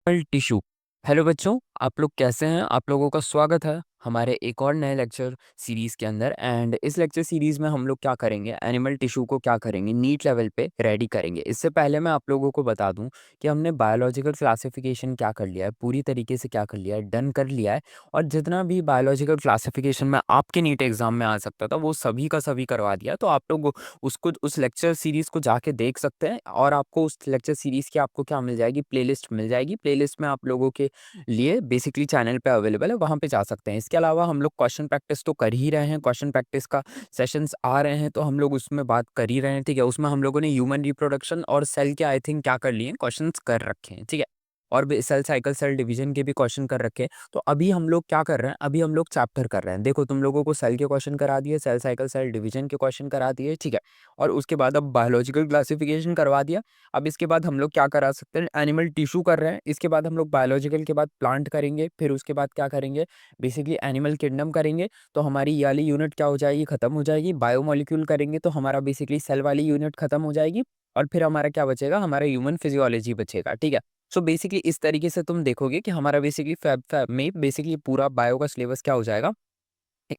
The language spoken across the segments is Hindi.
टिश्यू। हेलो बच्चों, आप लोग कैसे हैं? आप लोगों का स्वागत है हमारे एक और नए लेक्चर सीरीज़ के अंदर। एंड इस लेक्चर सीरीज़ में हम लोग क्या करेंगे, एनिमल टिश्यू को क्या करेंगे, नीट लेवल पे रेडी करेंगे। इससे पहले मैं आप लोगों को बता दूं कि हमने बायोलॉजिकल क्लासिफिकेशन क्या कर लिया है, पूरी तरीके से क्या कर लिया है, डन कर लिया है। और जितना भी बायोलॉजिकल क्लासिफिकेशन में आपके नीट एग्जाम में आ सकता था वो सभी का सभी करवा दिया। तो आप लोग उसको उस लेक्चर सीरीज़ को जाके देख सकते हैं और आपको उस लेक्चर सीरीज़ की आपको क्या मिल जाएगी, प्लेलिस्ट मिल जाएगी। प्लेलिस्ट में आप लोगों के लिए बेसिकली चैनल पे अवेलेबल है, वहाँ पे जा सकते हैं। इसके अलावा हम लोग क्वेश्चन प्रैक्टिस तो कर ही रहे हैं, क्वेश्चन प्रैक्टिस का सेशंस आ रहे हैं तो हम लोग उसमें बात कर ही रहे हैं, ठीक है। उसमें हम लोगों ने ह्यूमन रिप्रोडक्शन और सेल के आई थिंक क्या कर लिए हैं, क्वेश्चंस कर रखे हैं, ठीक है। और भी सेल साइकिल, सेल डिवीजन के भी क्वेश्चन कर रखे हैं। तो अभी हम लोग क्या कर रहे हैं, अभी हम लोग चैप्टर कर रहे हैं। देखो, तुम लोगों को सेल के क्वेश्चन करा दिए, सेल साइकिल, सेल डिवीजन के क्वेश्चन करा दिए, ठीक है। और उसके बाद अब बायोलॉजिकल क्लासिफिकेशन करवा दिया। अब इसके बाद हम लोग क्या करा सकते हैं, एनिमल टिश्यू कर रहे हैं। इसके बाद हम लोग बायोलॉजिकल के बाद प्लांट करेंगे, फिर उसके बाद क्या करेंगे, बेसिकली एनिमल किंगडम करेंगे। तो हमारी ये वाली यूनिट क्या हो जाएगी, खत्म हो जाएगी। बायोमोलिक्यूल करेंगे तो हमारा बेसिकली सेल वाली यूनिट खत्म हो जाएगी। और फिर हमारा क्या बचेगा, हमारा ह्यूमन फिजियोलॉजी बचेगा, ठीक है। सो बेसिकली इस तरीके से तुम देखोगे कि हमारा बेसिकली फैब फैब में बेसिकली पूरा बायो का सिलेबस क्या हो जाएगा,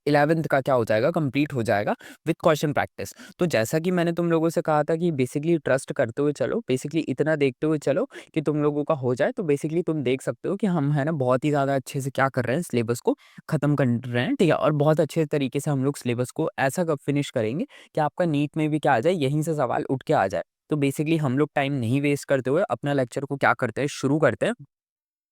11th का क्या हो जाएगा, कंप्लीट हो जाएगा विद क्वेश्चन प्रैक्टिस। तो जैसा कि मैंने तुम लोगों से कहा था कि बेसिकली ट्रस्ट करते हुए चलो, बेसिकली इतना देखते हुए चलो कि तुम लोगों का हो जाए। तो बेसिकली तुम देख सकते हो कि हम है ना बहुत ही ज़्यादा अच्छे से क्या कर रहे हैं, सिलेबस को ख़त्म कर रहे हैं, ठीक है। और बहुत अच्छे तरीके से हम लोग सिलेबस को ऐसा कब फिनिश करेंगे कि आपका नीट में भी क्या आ जाए, यहीं से सवाल उठ के आ जाए। तो बेसिकली हम लोग टाइम नहीं वेस्ट करते हुए अपना लेक्चर को क्या करते हैं, शुरू करते हैं।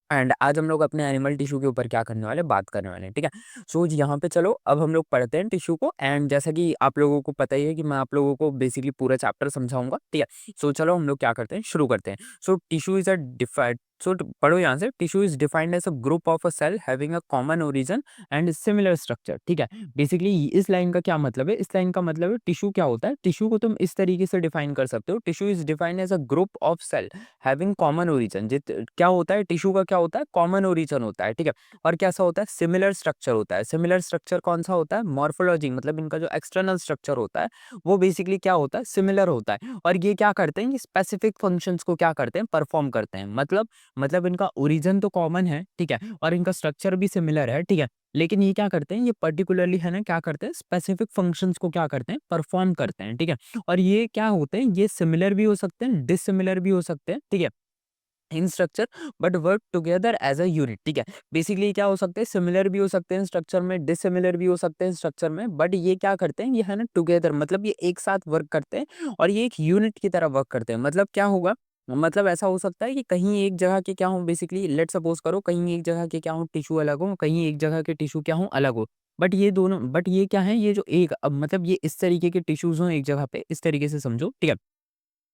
एंड आज हम लोग अपने एनिमल टिश्यू के ऊपर क्या करने वाले, बात करने वाले हैं, ठीक है। सो यहाँ पे चलो अब हम लोग पढ़ते हैं टिश्यू को। एंड जैसा कि आप लोगों को पता ही है कि मैं आप लोगों को बेसिकली पूरा चैप्टर समझाऊंगा, ठीक है। सो चलो हम लोग क्या करते हैं, शुरू करते हैं। So tissue is a defined, so पढ़ो यहाँ से, tissue is defined as a group of a cell having a common origin and similar structure, ठीक है। बेसिकली इस लाइन का क्या मतलब है, इस लाइन का मतलब है टिश्यू क्या होता है। टिश्यू को तुम इस तरीके से डिफाइन कर सकते हो, tissue is defined as a group of cell having common origin. जित क्या होता है, टिश्यू का क्या होता है, कॉमन ओरिजिन होता है, ठीक है। और कैसा होता है, सिमिलर स्ट्रक्चर होता है। सिमिलर स्ट्रक्चर कौन सा होता है, मॉर्फोलॉजी, मतलब इनका जो एक्सटर्नल स्ट्रक्चर होता है वो बेसिकली क्या होता है, सिमिलर होता है। और ये क्या करते हैं, ये स्पेसिफिक फंक्शंस को क्या करते हैं, परफॉर्म करते हैं। मतलब इनका ओरिजिन तो कॉमन है, ठीक है, और इनका स्ट्रक्चर भी सिमिलर है, ठीक है। लेकिन ये क्या करते हैं, ये पर्टिकुलरली है ना क्या करते हैं, स्पेसिफिक फंक्शंस को क्या करते हैं, परफॉर्म करते हैं, ठीक है। और ये क्या होते हैं, ये सिमिलर भी हो सकते हैं, डिसिमिलर भी हो सकते हैं, ठीक है, in structure, but work together as a unit, ठीक है। बेसिकली क्या हो सकते हैं, सिमिलर भी हो सकते हैं स्ट्रक्चर में, डिसिमिलर भी हो सकते हैं स्ट्रक्चर में, बट ये क्या करते हैं, ये है ना टुगेदर, मतलब ये एक साथ वर्क करते हैं और ये एक यूनिट की तरह वर्क करते हैं। मतलब क्या होगा, मतलब ऐसा हो सकता है कि कहीं एक जगह के क्या हो, बेसिकली लेट सपोज करो कहीं एक जगह के क्या हो टिश्यू अलग हो, कहीं एक जगह के टिश्यू क्या हो अलग हो। बट ये दोनों, बट ये क्या है, ये जो एक अब मतलब ये इस तरीके के टिश्यूज हो एक जगह पे, इस तरीके से समझो, ठीक है।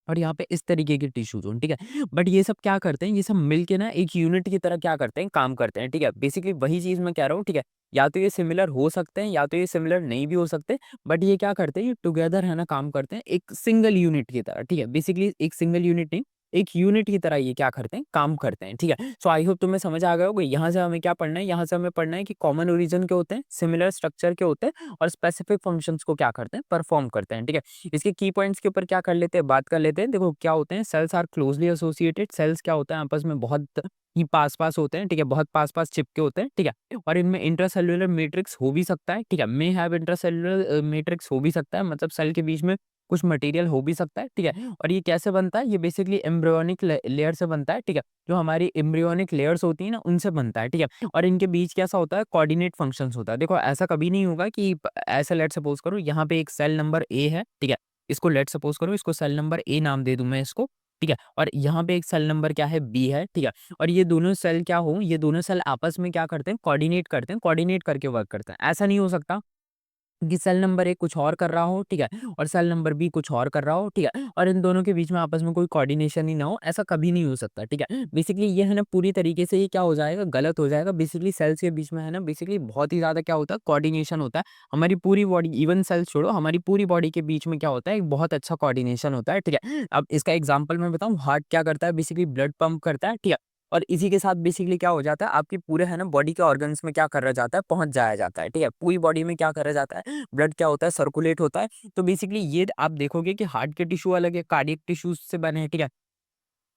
और यहाँ पे इस तरीके के टिश्यूज़ हों, ठीक है। बट ये सब क्या करते हैं, ये सब मिलके ना एक यूनिट की तरह क्या करते हैं, काम करते हैं, ठीक है। बेसिकली वही चीज़ मैं कह रहा हूँ, ठीक है। या तो ये सिमिलर हो सकते हैं या तो ये सिमिलर नहीं भी हो सकते, बट ये क्या करते हैं, ये टुगेदर है ना काम करते हैं एक सिंगल यूनिट की तरह, ठीक है। बेसिकली एक सिंगल यूनिट नहीं, एक यूनिट की तरह ये क्या करते हैं, काम करते हैं, ठीक है। सो आई होप तुम्हें समझ आ गया होगा। यहाँ से हमें क्या पढ़ना है, यहाँ से हमें पढ़ना है कि कॉमन ओरिजिन के होते हैं, सिमिलर स्ट्रक्चर के होते हैं और स्पेसिफिक फंक्शंस को क्या करते हैं, परफॉर्म करते हैं, ठीक है। इसके की पॉइंट्स के ऊपर क्या कर लेते हैं, बात कर लेते हैं। देखो क्या होते हैं, cells are closely associated, cells क्या होता है, आपस में बहुत ही पास-पास होते हैं, ठीक है, बहुत पास-पास चिपके होते हैं, ठीक है। और इनमें इंट्रासेल्युलर मैट्रिक्स हो भी सकता है, ठीक है, मे हैव इंट्रासेल्युलर मैट्रिक्स हो भी सकता है, मतलब सेल के बीच में कुछ मटेरियल हो भी सकता है, ठीक है। और ये कैसे बनता है, ये बेसिकली एम्ब्रियोनिक लेयर से बनता है, ठीक है। जो हमारी एम्ब्रियोनिक लेयर्स होती है ना, उनसे बनता है, ठीक है। और इनके बीच कैसा होता है, कोऑर्डिनेट फंक्शंस होता है। देखो ऐसा कभी नहीं होगा कि ऐसा लेट सपोज करो यहाँ पे एक सेल नंबर ए है, ठीक है। इसको लेट सपोज करो, इसको सेल नंबर ए नाम दे दूं मैं इसको, ठीक है। और यहाँ पे एक सेल नंबर क्या है, बी है, ठीक है। और ये दोनों सेल क्या हो, ये दोनों सेल आपस में क्या करते हैं, कोऑर्डिनेट करते हैं, कोऑर्डिनेट करके वर्क करते हैं। ऐसा नहीं हो सकता कि सेल नंबर ए कुछ और कर रहा हो, ठीक है, और सेल नंबर बी कुछ और कर रहा हो, ठीक है, और इन दोनों के बीच में आपस में कोई कोऑर्डिनेशन ही ना हो, ऐसा कभी नहीं हो सकता, ठीक है। बेसिकली ये है ना पूरी तरीके से ये क्या हो जाएगा, गलत हो जाएगा। बेसिकली सेल्स के बीच में है ना बेसिकली बहुत ही ज़्यादा क्या होता है, कोऑर्डिनेशन होता है। हमारी पूरी बॉडी, इवन सेल्स छोड़ो, हमारी पूरी बॉडी के बीच में क्या होता है, एक बहुत अच्छा कोऑर्डिनेशन होता है, ठीक है। अब इसका एग्जाम्पल मैं बताऊँ, हार्ट क्या करता है, बेसिकली ब्लड पंप करता है, ठीक है। और इसी के साथ बेसिकली क्या हो जाता है, आपकी पूरे है ना बॉडी के ऑर्गन्स में क्या करा जाता है, पहुंच जाया जाता है, ठीक है। पूरी बॉडी में क्या करा जाता है, ब्लड क्या होता है, सर्कुलेट होता है। तो बेसिकली ये आप देखोगे कि हार्ट के टिश्यू अलग है, कार्डियक टिश्यूज से बने हैं, ठीक है।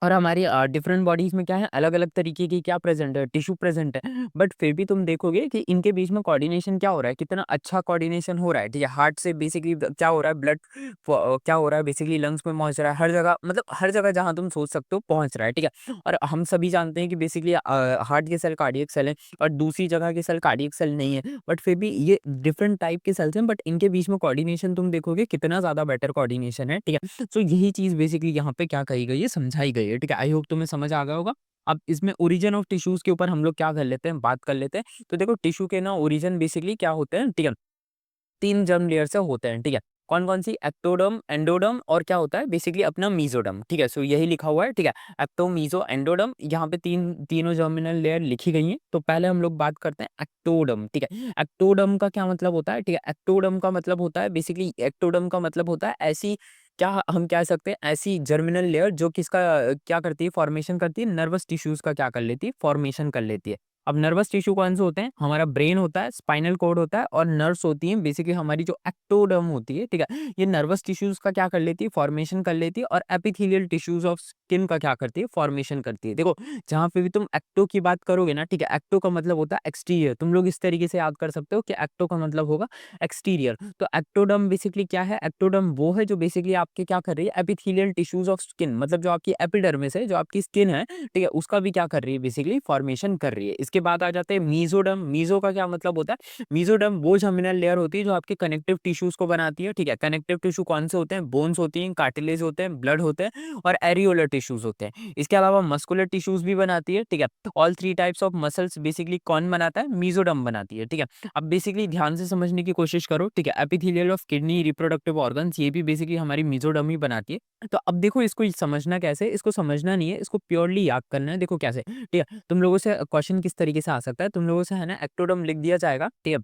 और हमारी डिफरेंट बॉडीज में क्या है, अलग अलग तरीके की क्या प्रेजेंट है, टिश्यू प्रेजेंट है, बट फिर भी तुम देखोगे कि इनके बीच में कोऑर्डिनेशन क्या हो रहा है, कितना अच्छा कोऑर्डिनेशन हो रहा है। ठीक है, हार्ट से बेसिकली क्या हो रहा है, ब्लड क्या हो रहा है, बेसिकली लंग्स में पहुंच रहा है, हर जगह, मतलब हर जगह जहां तुम सोच सकते हो पहुंच रहा है। ठीक है, और हम सभी जानते हैं कि बेसिकली हार्ट के सेल कार्डियक सेल है और दूसरी जगह के सेल कार्डियक सेल नहीं है, बट फिर भी ये डिफरेंट टाइप के सेल्स हैं, बट इनके बीच में कोऑर्डिनेशन तुम देखोगे कितना ज्यादा बेटर कोऑर्डिनेशन है। ठीक है, सो यही चीज बेसिकली यहाँ पे क्या कही गई है, समझाई गई है। ठीक है, आई होप तुम्हें समझ आ गया होगा। अब इसमें ओरिजिन ऑफ टिश्यूज के ऊपर हम लोग क्या कर लेते हैं, बात कर लेते हैं। तो देखो टिश्यू के ना ओरिजिन बेसिकली क्या होते हैं, ठीक है, 3 जर्म लेयर से होते हैं। ठीक है, कौन-कौन सी, एक्टोडर्म, एंडोडर्म और क्या होता है बेसिकली अपना मेसोडर्म। ठीक है, सो यही लिखा हुआ है। ठीक है, एक्टो, मेसो, एंडोडर्म, यहाँ पे तीनों जर्मिनल लेयर लिखी गई हैं। तो पहले हम लोग बात करते हैं एक्टोडर्म। ठीक है, एक्टोडर्म का क्या मतलब होता है, ठीक है, एक्टोडर्म का मतलब होता है बेसिकली, एक्टोडर्म का मतलब होता है ऐसी, क्या हम कह सकते हैं, ऐसी जर्मिनल लेयर जो किसका क्या करती है, फॉर्मेशन करती है, नर्वस टिश्यूज का क्या कर लेती है, फॉर्मेशन कर लेती है। अब नर्वस टिश्यू कौन से होते हैं, हमारा ब्रेन होता है, स्पाइनल कॉर्ड होता है और नर्व्स होती हैं, बेसिकली हमारी जो एक्टोडर्म होती है। ठीक है, ये नर्वस टिश्यूज का क्या कर लेती है, फॉर्मेशन कर लेती है, और एपिथेलियल टिश्यूज ऑफ स्किन का क्या करती है, फॉर्मेशन करती है। देखो जहां पे भी तुम एक्टो की बात करोगे ना, ठीक है, एक्टो का मतलब होता है एक्सटीरियर, तुम लोग इस तरीके से याद कर सकते हो कि एक्टो का मतलब होगा एक्सटीरियर। तो एक्टोडर्म बेसिकली क्या है, एक्टोडर्म वो है जो बेसिकली आपके क्या कर रही है, एपिथेलियल टिश्यूज ऑफ स्किन, मतलब जो आपकी एपिडर्मिस है, जो आपकी स्किन है, ठीक है, उसका भी क्या कर रही है, बेसिकली फॉर्मेशन कर रही है। इसके बाद आ जाते हैं मीजोडर्म। मीजो का क्या मतलब होता है, मीजोडर्म वो जर्मिनल लेयर होती है जो आपके कनेक्टिव टिश्यूज को बनाती है। ठीक है, कनेक्टिव टिश्यू कौन से होते हैं, बोन्स होती हैं, कार्टिलेज होते हैं, ब्लड होते हैं और एरियोलर टिश्यूज होते हैं। इसके अलावा मस्कुलर टिश्यूज भी बनाती है। ठीक है, all 3 types of muscles basically कौन बनाता है, मीजोडर्म बनाती है। ठीक है, अब बेसिकली ध्यान से समझने की कोशिश करो। ठीक है, epithelial of kidney, reproductive organs, ये भी बेसिकली हमारी मीजोडर्म ही बनाती है। तो अब देखो इसको समझना कैसे, इसको समझना नहीं है, इसको प्योरली याद करना है। देखो कैसे, ठीक है, तुम लोगों से क्वेश्चन किस तरीके से आ सकता है, तुम लोगों से है ना एक्टोडर्म लिख दिया जाएगा। ठीक है,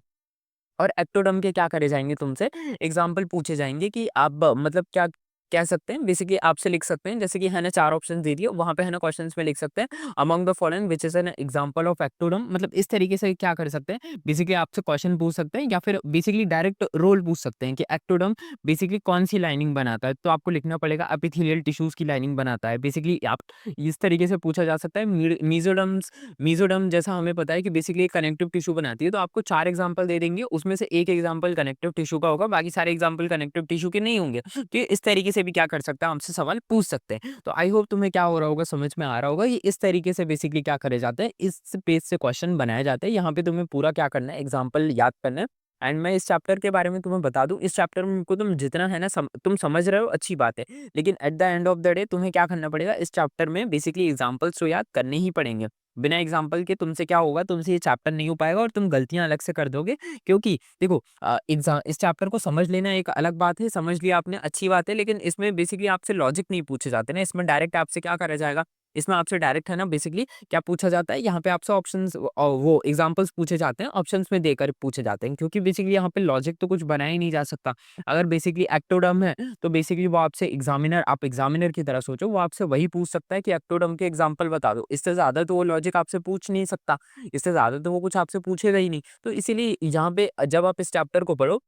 और एक्टोडर्म के क्या करे जाएंगे, तुमसे एग्जाम्पल पूछे जाएंगे कि आप मतलब क्या कह सकते हैं, बेसिकली आपसे लिख सकते हैं, जैसे कि है ना 4 ऑप्शन दे दिए, वहां पे है ना क्वेश्चंस में लिख सकते हैं among the following which is an example of ectoderm. मतलब इस तरीके से क्या कर सकते हैं, बेसिकली आपसे क्वेश्चन पूछ सकते हैं या फिर बेसिकली डायरेक्ट रोल पूछ सकते हैं कि एक्टोडर्म बेसिकली कौन सी लाइनिंग बनाता है। तो आपको लिखना पड़ेगा एपिथेलियल टिश्यूज की लाइनिंग बनाता है। बेसिकली आप इस तरीके से पूछा जा सकता है। मीजोडर्म्स, मीजोडर्म जैसा हमें पता है कि बेसिकली कनेक्टिव टिश्यू बनाती है, तो आपको 4 एग्जांपल दे देंगे, उसमें से एक एग्जांपल कनेक्टिव टिश्यू का होगा, बाकी सारे एग्जांपल कनेक्टिव टिश्यू के नहीं होंगे। तो ये इस तरीके से भी क्या कर सकता है, हमसे सवाल पूछ सकते हैं। तो आई होप तुम्हें क्या हो रहा होगा, समझ में आ रहा होगा। ये इस तरीके से बेसिकली क्या करे जाते हैं, इस पेज से क्वेश्चन बनाए जाते हैं। यहाँ पे तुम्हें पूरा क्या करना है, एग्जाम्पल याद करना है। एंड मैं इस चैप्टर के बारे में तुम्हें बता दूं, इस चैप्टर में को तुम जितना है ना तुम समझ रहे हो, अच्छी बात है, लेकिन at the end of the day तुम्हें क्या करना पड़ेगा, इस चैप्टर में बेसिकली एग्जाम्पल्स तो याद करने ही पड़ेंगे। बिना एग्जाम्पल के तुमसे क्या होगा, तुमसे ये चैप्टर नहीं हो पाएगा और तुम गलतियां अलग से कर दोगे। क्योंकि देखो एग्जाम, इस चैप्टर को समझ लेना एक अलग बात है, समझ लिया आपने अच्छी बात है, लेकिन इसमें बेसिकली आपसे लॉजिक नहीं पूछे जाते ना, इसमें डायरेक्ट आपसे क्या करा जाएगा, इसमें आपसे डायरेक्ट है ना बेसिकली क्या पूछा जाता है, यहाँ पे आपसे ऑप्शंस वो एग्जांपल्स पूछे जाते हैं, ऑप्शंस में देकर पूछे जाते हैं, क्योंकि बेसिकली यहाँ पे लॉजिक तो कुछ बनाया ही नहीं जा सकता। अगर बेसिकली एक्टोडर्म है तो बेसिकली वो आपसे एग्जामिनर, आप एग्जामिनर की तरह सोचो, वो आपसे वही पूछ सकता है कि एक्टोडर्म के एग्जाम्पल बता दो, इससे ज्यादा तो वो लॉजिक आपसे पूछ नहीं सकता, इससे ज्यादा तो वो कुछ आपसे पूछेगा ही नहीं। तो इसीलिए यहाँ पे जब आप इस चैप्टर को पढ़ो,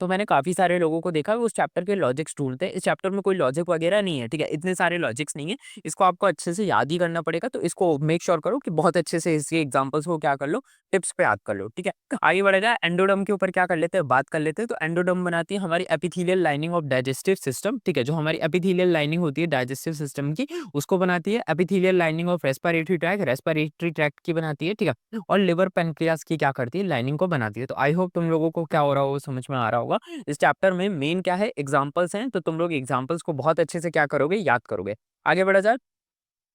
तो मैंने काफ़ी सारे लोगों को देखा वो उस चैप्टर के लॉजिक्स ढूँढते हैं। इस चैप्टर में कोई लॉजिक वगैरह नहीं है, ठीक है? इतने सारे लॉजिक्स नहीं है। इसको आपको अच्छे से याद ही करना पड़ेगा, तो इसको मेक श्योर करो कि बहुत अच्छे से इसके एग्जांपल्स को क्या कर लो, टिप्स पे याद कर लो, ठीक है? आगे बढ़ा जाए, एंडोडर्म के ऊपर क्या कर लेते हैं, बात कर लेते हैं। तो एंडोडर्म बनाती है हमारी epithelial lining of digestive system, ठीक है? जो हमारी एपिथेलियल लाइनिंग होती है डाइजेस्टिव सिस्टम की, उसको बनाती है। Epithelial lining of respiratory tract की बनाती है, ठीक है? और लिवर, पैनक्रियाज की क्या करती है, लाइनिंग को बनाती है। तो आई होप तुम लोगों को क्या हो रहा होगा, समझ में आ रहा होगा। इस चैप्टर में मेन क्या है, एग्जांपल्स हैं, तो तुम लोग एग्जांपल्स को बहुत अच्छे से क्या करोगे, याद करोगे। आगे बढ़ा जाए,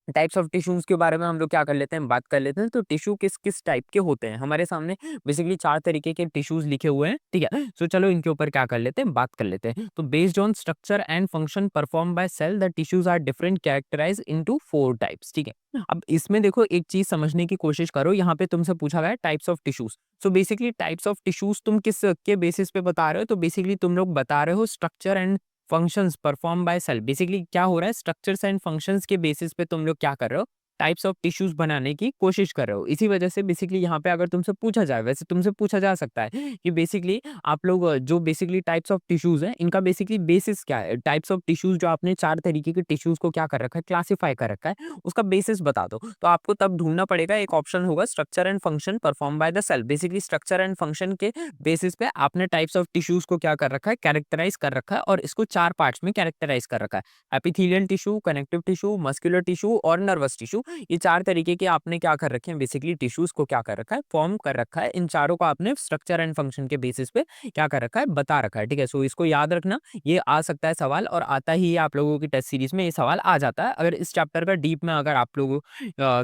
टाइप्स ऑफ टिश्यूज के बारे में हम लोग क्या कर लेते हैं, बात कर लेते हैं। तो टिश्यू किस किस टाइप के होते हैं, हमारे सामने बेसिकली 4 तरीके के टिश्यूज लिखे हुए हैं, ठीक है? सो चलो इनके ऊपर क्या कर लेते हैं, बात कर लेते हैं। तो based on structure and function perform by cell, the tissues are different, characterise into 4 types, ठीक है? अब इसमें देखो एक चीज समझने की कोशिश करो, यहाँ पे तुमसे पूछा गया है types of tissues. So basically types of tissues तुम किस के बेसिस पे बता रहे हो, तो बेसिकली तुम लोग बता रहे हो structure and functions perform by cell. Basically क्या हो रहा है, स्ट्रक्चर्स एंड फंक्शंस के बेसिस पे तुम लोग क्या कर रहे हो, टाइप्स ऑफ टिश्यूज बनाने की कोशिश कर रहे हो। इसी वजह से बेसिकली यहाँ पे अगर तुमसे पूछा जाए, वैसे तुमसे पूछा जा सकता है कि बेसिकली आप लोग जो बेसिकली टाइप्स ऑफ टिश्यूज हैं, इनका बेसिकली बेसिस क्या है? टाइप्स ऑफ टिश्यूज जो आपने 4 तरीके के टिश्यूज को क्या कर रखा है, क्लासिफाई कर रखा है, उसका बेसिस बता दो। तो आपको तब ढूँढना पड़ेगा, एक ऑप्शन होगा structure and function perform by the cell. Basically structure and function के बेसिस पे आपने टाइप्स ऑफ टिश्यूज को क्या कर रखा है, कैरेक्टराइज कर रखा है, और इसको 4 पार्ट्स में कैरेक्टराइज कर रखा है। Epithelial tissue, connective tissue, muscular tissue और नर्वस टिश्यू। ये 4 तरीके के आपने क्या कर रखे हैं, बेसिकली टिश्यूज को क्या कर रखा है, फॉर्म कर रखा है। इन चारों को आपने स्ट्रक्चर एंड फंक्शन के बेसिस पे क्या कर रखा है, बता रखा है। ठीक है, सो इसको याद रखना, ये आ सकता है सवाल, और आता ही आप लोगों की टेस्ट सीरीज में ये सवाल आ जाता है। अगर इस चैप्टर का डीप में अगर आप लोगों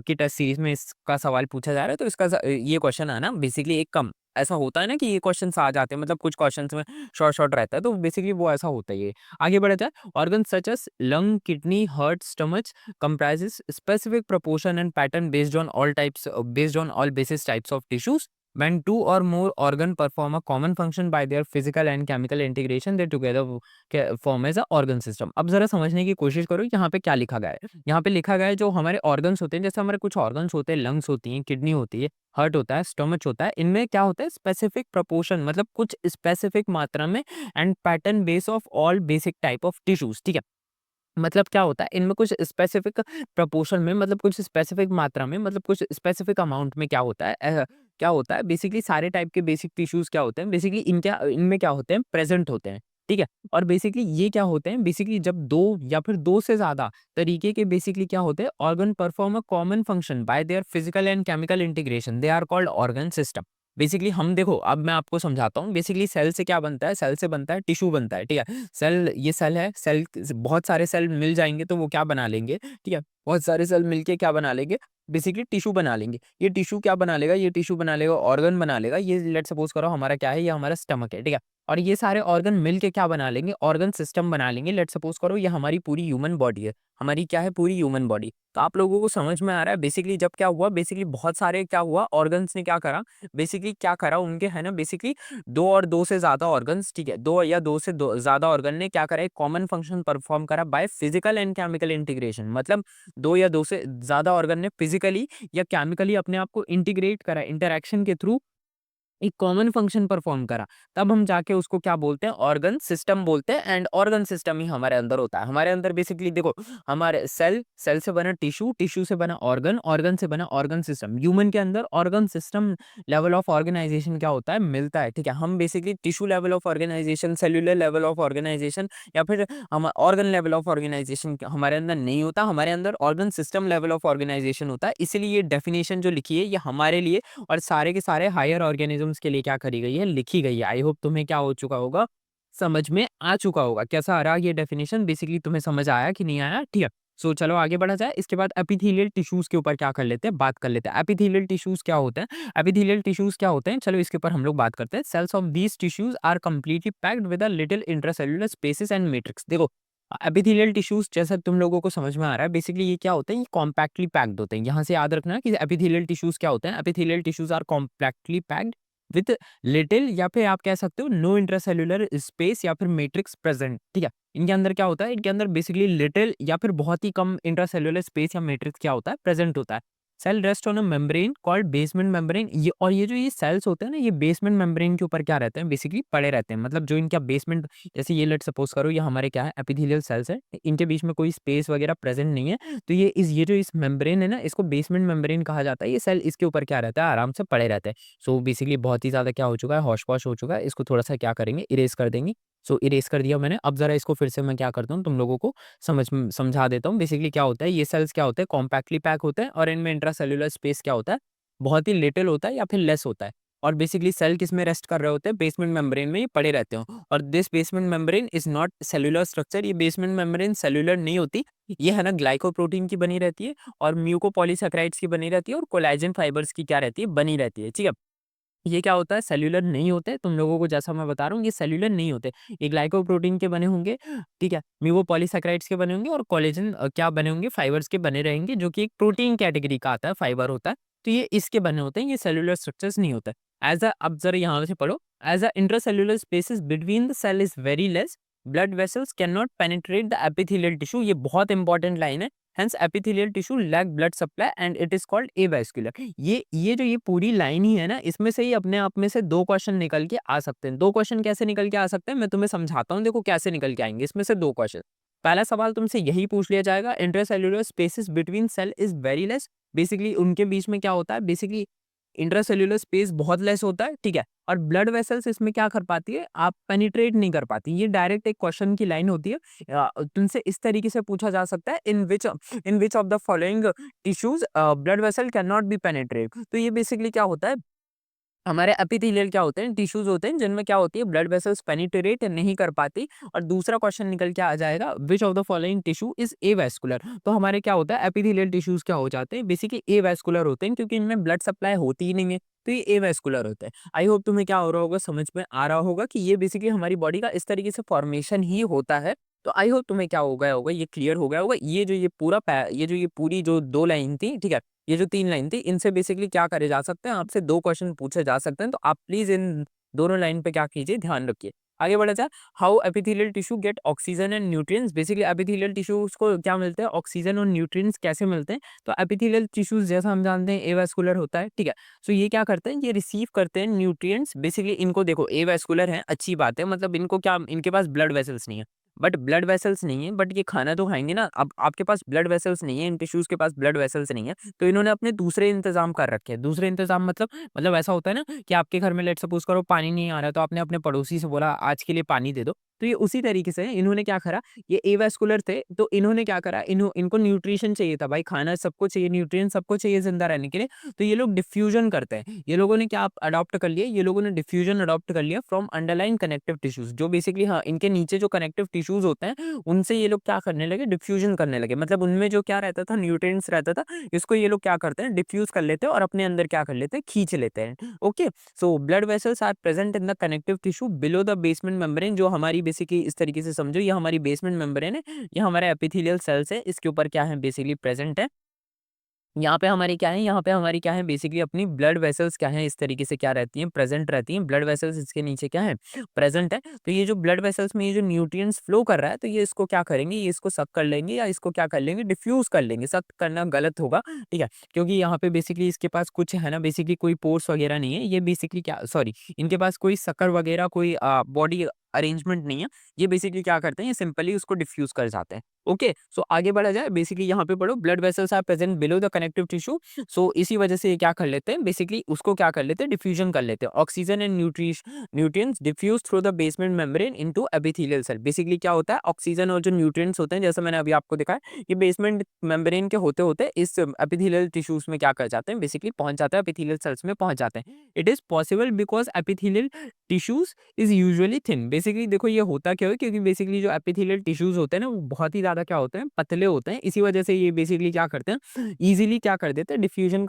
की टेस्ट सीरीज में इसका सवाल पूछा जा रहा है, तो इसका ये क्वेश्चन आना बेसिकली एक कम ऐसा होता है ना कि ये क्वेश्चंस आ जाते हैं, मतलब कुछ क्वेश्चंस में शॉर्ट शॉर्ट रहता है, तो बेसिकली वो ऐसा होता ही है। आगे बढ़ते हैं। Organ such as lung, kidney, heart, stomach comprises specific proportion and pattern based on all basis types of tissues. When two or more organ perform a common function by their physical and chemical integration, they together form as a organ system. अब जरा समझने की कोशिश करो यहाँ पे क्या लिखा गया है। यहाँ पे लिखा गया है जो हमारे ऑर्गन्स होते हैं, जैसे हमारे कुछ ऑर्गन्स होते हैं, लंग्स होती हैं, किडनी होती है, हार्ट होता है, स्टमच होता है, इनमें क्या होता है, स्पेसिफिक प्रोपोर्शन, मतलब कुछ स्पेसिफिक मात्रा में, and pattern base of all basic type of tissues. ठीक है, मतलब क्या होता है, इनमें कुछ स्पेसिफिक प्रपोर्शन में, मतलब कुछ स्पेसिफिक मात्रा में, मतलब कुछ स्पेसिफिक अमाउंट में क्या होता है, क्या होता है, बेसिकली सारे टाइप के बेसिक टिश्यूज क्या होते हैं, बेसिकली इनमें क्या होते हैं, प्रेजेंट होते हैं। ठीक है, और बेसिकली ये क्या होते हैं, बेसिकली जब दो या फिर दो से ज्यादा तरीके के बेसिकली क्या होते हैं, organ perform a common function by their physical and chemical integration, they are called organ system. Basically हम देखो, अब मैं आपको समझाता हूँ। बेसिकली सेल से क्या बनता है, सेल से बनता है टिश्यू बनता है। ठीक है, सेल, ये सेल है, सेल बहुत सारे सेल मिल जाएंगे तो वो क्या बना लेंगे, ठीक है, बहुत सारे सेल मिलके क्या बना लेंगे, बेसिकली टिश्यू बना लेंगे। ये टिश्यू क्या बना लेगा, ये टिश्यू बना लेगा, ऑर्गन बना लेगा। ये लेट सपोज करो हमारा क्या है, ये हमारा स्टमक है। ठीक है, और ये सारे ऑर्गन मिलके क्या बना लेंगे, ऑर्गन सिस्टम बना लेंगे। लेट सपोज करो ये हमारी पूरी ह्यूमन बॉडी है, हमारी क्या है, पूरी ह्यूमन बॉडी। तो आप लोगों को समझ में आ रहा है बेसिकली जब क्या हुआ, बेसिकली बहुत सारे क्या हुआ, ऑर्गन्स ने क्या करा, बेसिकली क्या करा उनके, है ना, बेसिकली दो और दो से ज्यादा ऑर्गन्स, ठीक है, दो या दो से ज्यादा ऑर्गन ने क्या करा, एक कॉमन फंक्शन परफॉर्म करा by physical and chemical integration. मतलब दो या दो से ज्यादा ऑर्गन ने फिजिकली या केमिकली अपने आप को इंटीग्रेट करा, इंटरेक्शन के थ्रू एक कॉमन फंक्शन परफॉर्म करा। तब हम जाके उसको क्या बोलते हैं, ऑर्गन सिस्टम बोलते हैं। एंड ऑर्गन सिस्टम ही हमारे अंदर होता है। हमारे अंदर बेसिकली देखो, हमारे सेल, सेल से बना टिश्यू, टिश्यू से बना ऑर्गन, ऑर्गन से बना ऑर्गन सिस्टम। ह्यूमन के अंदर organ system level of organisation क्या होता है, मिलता है। ठीक है, हम basically tissue level of organisation, cellular level of organisation, या फिर हम ऑर्गन लेवल ऑफ ऑर्गेनाइजेशन हमारे अंदर नहीं होता। हमारे अंदर organ system level of organisation होता है। इसीलिए ये डेफिनेशन जो लिखी है, ये हमारे लिए और सारे के सारे हायर ऑर्गेनिजम्स के लिए क्या करी गई है, लिखी गई है। आई होप तुम्हें क्या हो चुका होगा, समझ में आ चुका होगा। कैसा आ रहा ये डेफिनेशन, बेसिकली तुम्हें समझ आया कि नहीं आया? ठीक है, सो चलो आगे बढ़ा जाए। इसके बाद एपिथेलियल टिश्यूज के ऊपर क्या कर लेते हैं, बात कर लेते हैं। एपिथेलियल टिश्यूज क्या होते हैं, एपिथेलियल टिश्यूज क्या होते हैं, चलो इसके ऊपर हम लोग बात करते हैं। Cells of these tissues are completely packed with a little intracellular spaces and matrix. देखो, एपिथेलियल टिश्यूज जैसा तुम लोगों को समझ में आ रहा है, बेसिकली ये क्या होते हैं, ये कॉम्पैक्टली पैक्ड होते हैं। यहाँ से याद रखना कि एपिथेलियल टिश्यूज क्या होते हैं, epithelial tissues are compactly packed with little, या फिर आप कह सकते हो नो इंट्रासेल्युलर स्पेस या फिर मैट्रिक्स प्रेजेंट। ठीक है, इनके अंदर क्या होता है, इनके अंदर बेसिकली लिटिल या फिर बहुत ही कम इंट्रासेल्युलर स्पेस या मैट्रिक्स क्या होता है, प्रेजेंट होता है। Cell rest on a membrane called basement membrane. ये और ये जो ये सेल्स होते हैं ना, ये बेसमेंट मेम्ब्रेन के ऊपर क्या रहते हैं, बेसिकली पड़े रहते हैं। मतलब जो इनका बेसमेंट, जैसे ये लेट सपोज करो ये हमारे क्या है, एपिथेलियल सेल्स है, इनके बीच में कोई स्पेस वगैरह प्रेजेंट नहीं है, तो ये जो इस मेम्ब्रेन है ना, इसको बेसमेंट मेम्ब्रेन कहा जाता है। ये सेल इसके ऊपर क्या रहता है, आराम से पड़े रहते हैं। सो बेसिकली बहुत ही ज्यादा क्या हो चुका है, हौश पौश हो चुका है। इसको थोड़ा सा क्या करेंगे, इरेज कर देंगे। सो इरेज कर दिया मैंने। अब जरा इसको फिर से मैं क्या करता हूँ, तुम लोगों को समझा देता हूँ। बेसिकली क्या होता है, ये सेल्स क्या होते हैं, कॉम्पैक्टली पैक होते हैं, और इनमें इंट्रासेल्युलर स्पेस क्या होता है, बहुत ही लिटिल होता है या फिर लेस होता है। और बेसिकली सेल किस में रेस्ट कर रहे होते हैं, बेसमेंट मेम्ब्रेन में ये पड़े रहते हो। और this basement membrane is not cellular structure. ये बेसमेंट मेम्ब्रेन सेल्युलर नहीं होती, ये है ना ग्लाइकोप्रोटीन की बनी रहती है, और म्यूकोपॉलीसैकेराइड्स की बनी रहती है, और कोलेजन फाइबर्स की क्या रहती है, बनी रहती है। ठीक है, ये क्या होता है, सेल्युलर नहीं होते। तुम लोगों को जैसा मैं बता रहा हूँ, ये सेल्युलर नहीं होते। ये ग्लाइकोप्रोटीन के बने होंगे, ठीक है, म्यूकोपॉलीसैकेराइड्स के बने होंगे, और कोलेजन क्या बने होंगे, फाइबर्स के बने रहेंगे, जो कि एक प्रोटीन कैटेगरी का आता है, फाइबर होता है। तो ये इसके बने होते हैं, ये सेल्युलर स्ट्रक्चर्स नहीं होते। एज अ, अब जरा यहाँ से पढ़ो, as a intracellular spaces between the cell is very less, blood vessels can not penetrate the epithelial tissue. ये बहुत इंपॉर्टेंट लाइन है। Hence epithelial tissue lack blood supply and it is called avascular. ये जो ये पूरी लाइन ही है ना, इसमें से ही अपने आप में से 2 क्वेश्चन निकल के आ सकते हैं। 2 क्वेश्चन कैसे निकल के आ सकते हैं, मैं तुम्हें समझाता हूँ, देखो कैसे निकल के आएँगे इसमें से 2 क्वेश्चन। पहला सवाल तुमसे यही पूछ लिया जाएगा, intracellular spaces between cell is very less. Basically उनके बीच में क्या होता है, बेसिकली इंट्रासेल्युलर स्पेस बहुत लेस होता है, ठीक है? और ब्लड वेसल्स इसमें क्या कर पाती है, आप पेनिट्रेट नहीं कर पाती। ये डायरेक्ट एक क्वेश्चन की लाइन होती है। तुमसे इस तरीके से पूछा जा सकता है, in which of the following tissues blood vessel can not be penetrate. तो ये बेसिकली क्या होता है, हमारे एपिथेलियल क्या होते हैं, टिश्यूज होते हैं जिनमें क्या होती है, ब्लड वेसल्स पेनिट्रेट नहीं कर पाती। और दूसरा क्वेश्चन निकल के आ जाएगा, विच of the following tissue is avascular. तो हमारे क्या होता है, एपिथेलियल टिश्यूज क्या हो जाते हैं, बेसिकली एवास्कुलर होते हैं, क्योंकि इनमें ब्लड सप्लाई होती ही नहीं है, तो ये एवास्कुलर होते हैं। आई होप तुम्हें क्या हो रहा होगा, समझ में आ रहा होगा कि ये बेसिकली हमारी बॉडी का इस तरीके से फॉर्मेशन ही होता है। तो आई होप तुम्हें क्या हो गया होगा, ये क्लियर हो गया होगा। ये पूरी जो 2 लाइन थी, ठीक है, ये जो 3 लाइन थी, इनसे बेसिकली क्या करे जा सकते हैं, आपसे 2 क्वेश्चन पूछे जा सकते हैं। तो आप प्लीज़ इन दोनों लाइन पे क्या कीजिए, ध्यान रखिए। आगे बढ़ा जाए, how epithelial tissue gate oxygen and nutrients. Basically epithelial tissues को क्या मिलते हैं, ऑक्सीजन और न्यूट्रिएंट्स कैसे मिलते हैं। तो एपिथेलियल टिश्यूज जैसा हम जानते हैं एवास्कुलर होता है, ठीक है। सो ये क्या करते हैं, ये रिसीव करते हैं न्यूट्रिएंट्स। बेसिकली इनको देखो, एवास्कुलर है, अच्छी बात है, मतलब इनको क्या, इनके पास ब्लड वेसल्स नहीं है, बट ब्लड वेसल्स नहीं है, बट ये खाना तो खाएँगे ना। अब आपके पास ब्लड वेसल्स नहीं है, इन टिश्यूज़ के पास ब्लड वेसल्स नहीं है, तो इन्होंने अपने दूसरे इंतज़ाम कर रखे हैं। दूसरे इंतज़ाम मतलब ऐसा होता है ना कि आपके घर में लेट्स सपोज़ करो पानी नहीं आ रहा है, तो आपने अपने पड़ोसी से बोला आज के लिए पानी दे दो। तो ये उसी तरीके से है, इन्होंने क्या करा, ये एवास्कुलर थे, तो इन्होंने क्या करा, इनको न्यूट्रिशन चाहिए था भाई, खाना सबको चाहिए, न्यूट्रिएंट्स सबको चाहिए ज़िंदा रहने के लिए। तो ये लोग डिफ्यूज़न करते हैं। ये लोगों ने क्या अडॉप्ट कर लिया, ये लोगों ने डिफ्यूज़न अडॉप्ट कर लिया फ्रॉम अंडरलाइन कनेक्टिव टिश्यूज़। जो बेसिकली हाँ, इनके नीचे जो कनेक्टिव टिश्यूज़ होते हैं, उनसे ये लोग क्या करने लगे, डिफ्यूज़न करने लगे। मतलब उनमें जो क्या रहता था, न्यूट्रिएंट्स रहता था, इसको ये लोग क्या करते हैं, डिफ्यूज़ कर लेते हैं और अपने अंदर क्या कर लेते हैं, खींच लेते हैं। Okay, so blood vessels are present in the connective tissue below the basement membrane. जो हमारी बेसिकली इस तरीके से समझो, ये हमारी बेसमेंट मेम्ब्रेन है, ये हमारे एपिथेलियल सेल्स है, इसके ऊपर क्या है, बेसिकली प्रेजेंट है। यहाँ पे हमारी क्या है, यहाँ पे हमारी क्या है, बेसिकली अपनी ब्लड वेसल्स क्या है, इस तरीके से क्या रहती हैं, प्रेजेंट रहती हैं। ब्लड वेसल्स इसके नीचे क्या है, प्रेजेंट है। तो ये जो ब्लड वेसल्स में ये जो न्यूट्रिएंट्स फ्लो कर रहा है, तो ये इसको क्या करेंगे, ये इसको सक कर लेंगे या इसको क्या कर लेंगे, डिफ्यूज कर लेंगे। सक करना गलत होगा, ठीक है, क्योंकि यहाँ पे बेसिकली इसके पास कुछ है ना, बेसिकली कोई पोर्स वगैरह नहीं है। ये बेसिकली क्या, सॉरी, इनके पास कोई शक्कर वगैरह, कोई बॉडी अरेंजमेंट नहीं है। ये बेसिकली क्या करते हैं, ये सिंपली उसको डिफ्यूज कर जाते हैं। ओके, सो आगे बढ़ा जाए, बेसिकली यहाँ पे पढ़ो, blood vessels are present below the connective tissue. So इसी वजह से ये क्या कर लेते हैं, बेसिकली उसको क्या कर लेते हैं, डिफ्यूजन कर लेते हैं। Oxygen and nutrients diffuse through the basement membrane into epithelial cell. Basically क्या होता है, ऑक्सीजन और जो न्यूट्रिएंट्स होते हैं, जैसे मैंने अभी आपको दिखाया, ये बेसमेंट मेम्ब्रेन के होते होते इस एपिथेलियल टिश्यूज में क्या कर जाते हैं, बेसिकली पहुंच जाते हैं, एपिथेलियल सेल्स में पहुंच जाते हैं। It is possible because epithelial tissues is usually thin. Basically देखो ये होता क्या है, क्योंकि बेसिकली जो एपिथेलियल टिश्यूज होते हैं ना, वो बहुत ही ज्यादा क्या होते हैं, पतले होते हैं। इसी वजह से ये बेसिकली क्या करते हैं, इजीली क्या कर देते हैं, डिफ्यूजन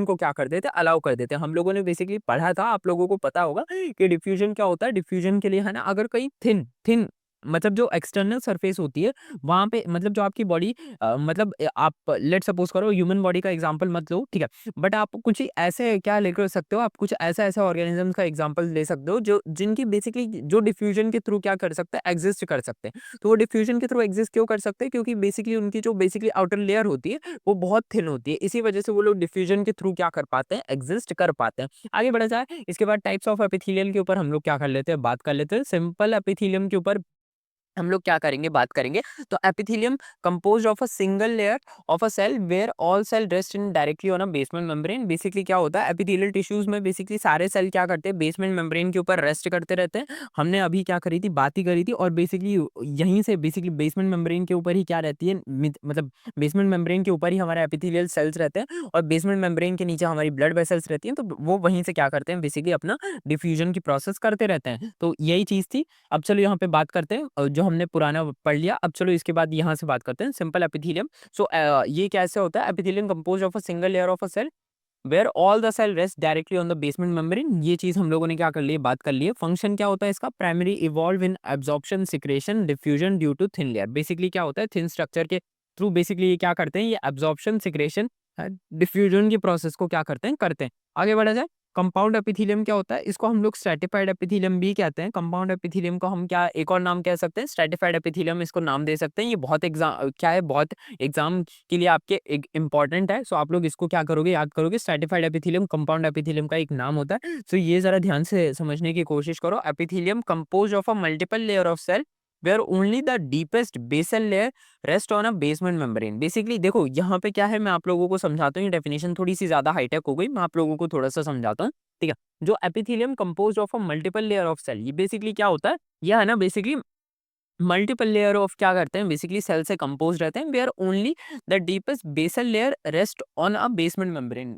को क्या कर देते हैं, अलाउ कर देते हैं। हम लोगों ने बेसिकली पढ़ा था, आप लोगों को पता होगा कि डिफ्यूजन क्या होता है। डिफ्यूजन के लिए है ना, अगर कहीं थिन थिन मतलब जो एक्सटर्नल सरफेस होती है, वहां पे मतलब जो आपकी बॉडी मतलब आप लेट सपोज करो, ह्यूमन बॉडी का एग्जांपल मत लो, ठीक है, बट आप कुछ ऐसे क्या लेकर सकते हो, आप कुछ ऐसा ऐसा ऑर्गेनिज्म का एग्जांपल ले सकते हो, जो जिनकी बेसिकली जो डिफ्यूजन के थ्रू क्या कर सकते हैं, एग्जिस्ट कर सकते हैं। तो वो डिफ्यूजन के थ्रू एग्जिस्ट क्यों कर सकते हैं, क्योंकि बेसिकली उनकी जो बेसिकली आउटर लेयर होती है, वो बहुत थिन होती है। इसी वजह से वो लोग डिफ्यूजन के थ्रू क्या कर पाते हैं, एग्जिस्ट कर पाते हैं। आगे बढ़ा जाए, इसके बाद टाइप्स ऑफ एपिथेलियल के ऊपर हम लोग क्या कर लेते हैं, बात कर लेते हैं। सिंपल एपिथेलियम के ऊपर हम लोग क्या करेंगे, बात करेंगे। तो epithelium composed of a single layer of a cell where all cell rest in directly on a basement membrane. Basically क्या होता है, एपिथेलियल टिश्यूज में बेसिकली सारे सेल क्या करते हैं, बेसमेंट मेम्ब्रेन के ऊपर रेस्ट करते रहते हैं। हमने अभी क्या करी थी, बात ही करी थी। और बेसिकली यहीं से बेसिकली बेसमेंट मेम्ब्रेन के ऊपर ही क्या रहती है, मतलब बेसमेंट मेम्ब्रेन के ऊपर ही हमारे एपिथेलियल सेल्स रहते हैं, और बेसमेंट मेम्ब्रेन के नीचे हमारी ब्लड वेसल्स रहती हैं। तो वो वहीं से क्या करते हैं, बेसिकली अपना डिफ्यूजन की प्रोसेस करते रहते हैं। तो यही चीज थी। अब चलो यहाँ पे बात करते हैं, जो हमने पुराना पढ़ लिया, अब चलो इसके बाद यहाँ से बात करते हैं सिंपल एपिथेलियम। सो ये कैसे होता है, epithelium composed of a single layer of a cell where all the cell rest directly on the basement membrane. ये चीज हम लोगों ने क्या कर ली, बात कर ली है। फंक्शन क्या होता है इसका, primary involve in absorption secretion diffusion due to thin layer. Basically क्या होता है, थिन स्ट्रक्चर के थ्रू बेसिकली ये क्या करते हैं, ये एब्जॉर्प्शन सिक्रेशन डिफ्यूजन की प्रोसेस को क्या करते हैं, आगे बढ़ा जाए। कंपाउंड एपिथेलियम क्या होता है, इसको हम लोग स्ट्रैटिफाइड एपिथेलियम भी कहते हैं। कंपाउंड एपिथेलियम को हम क्या एक और नाम कह सकते हैं, स्ट्रैटिफाइड एपिथेलियम इसको नाम दे सकते हैं। ये बहुत एग्जाम क्या है, बहुत एग्जाम के लिए आपके एक इंपॉर्टेंट है। सो आप लोग इसको क्या करोगे, याद करोगे, स्ट्रैटिफाइड एपिथेलियम कंपाउंड एपिथेलियम का एक नाम होता है। सो ये जरा ध्यान से समझने की कोशिश करो। Epithelium compose of a multiple layer of cell where only the deepest basal layer rest on a basement membrane. Basically देखो यहाँ पे क्या है, मैं आप लोगों को समझाता हूँ। ये डेफिनेशन थोड़ी सी ज्यादा हाईटेक हो गई, मैं आप लोगों को थोड़ा सा समझाता हूँ, ठीक है। जो epithelium compose of a multiple layer of cell, ये बेसिकली क्या होता है, यह है ना बेसिकली मल्टीपल लेयर ऑफ क्या करते हैं, बेसिकली सेल से कंपोज रहते हैं, where only the deepest basal layer rest on a basement membrane.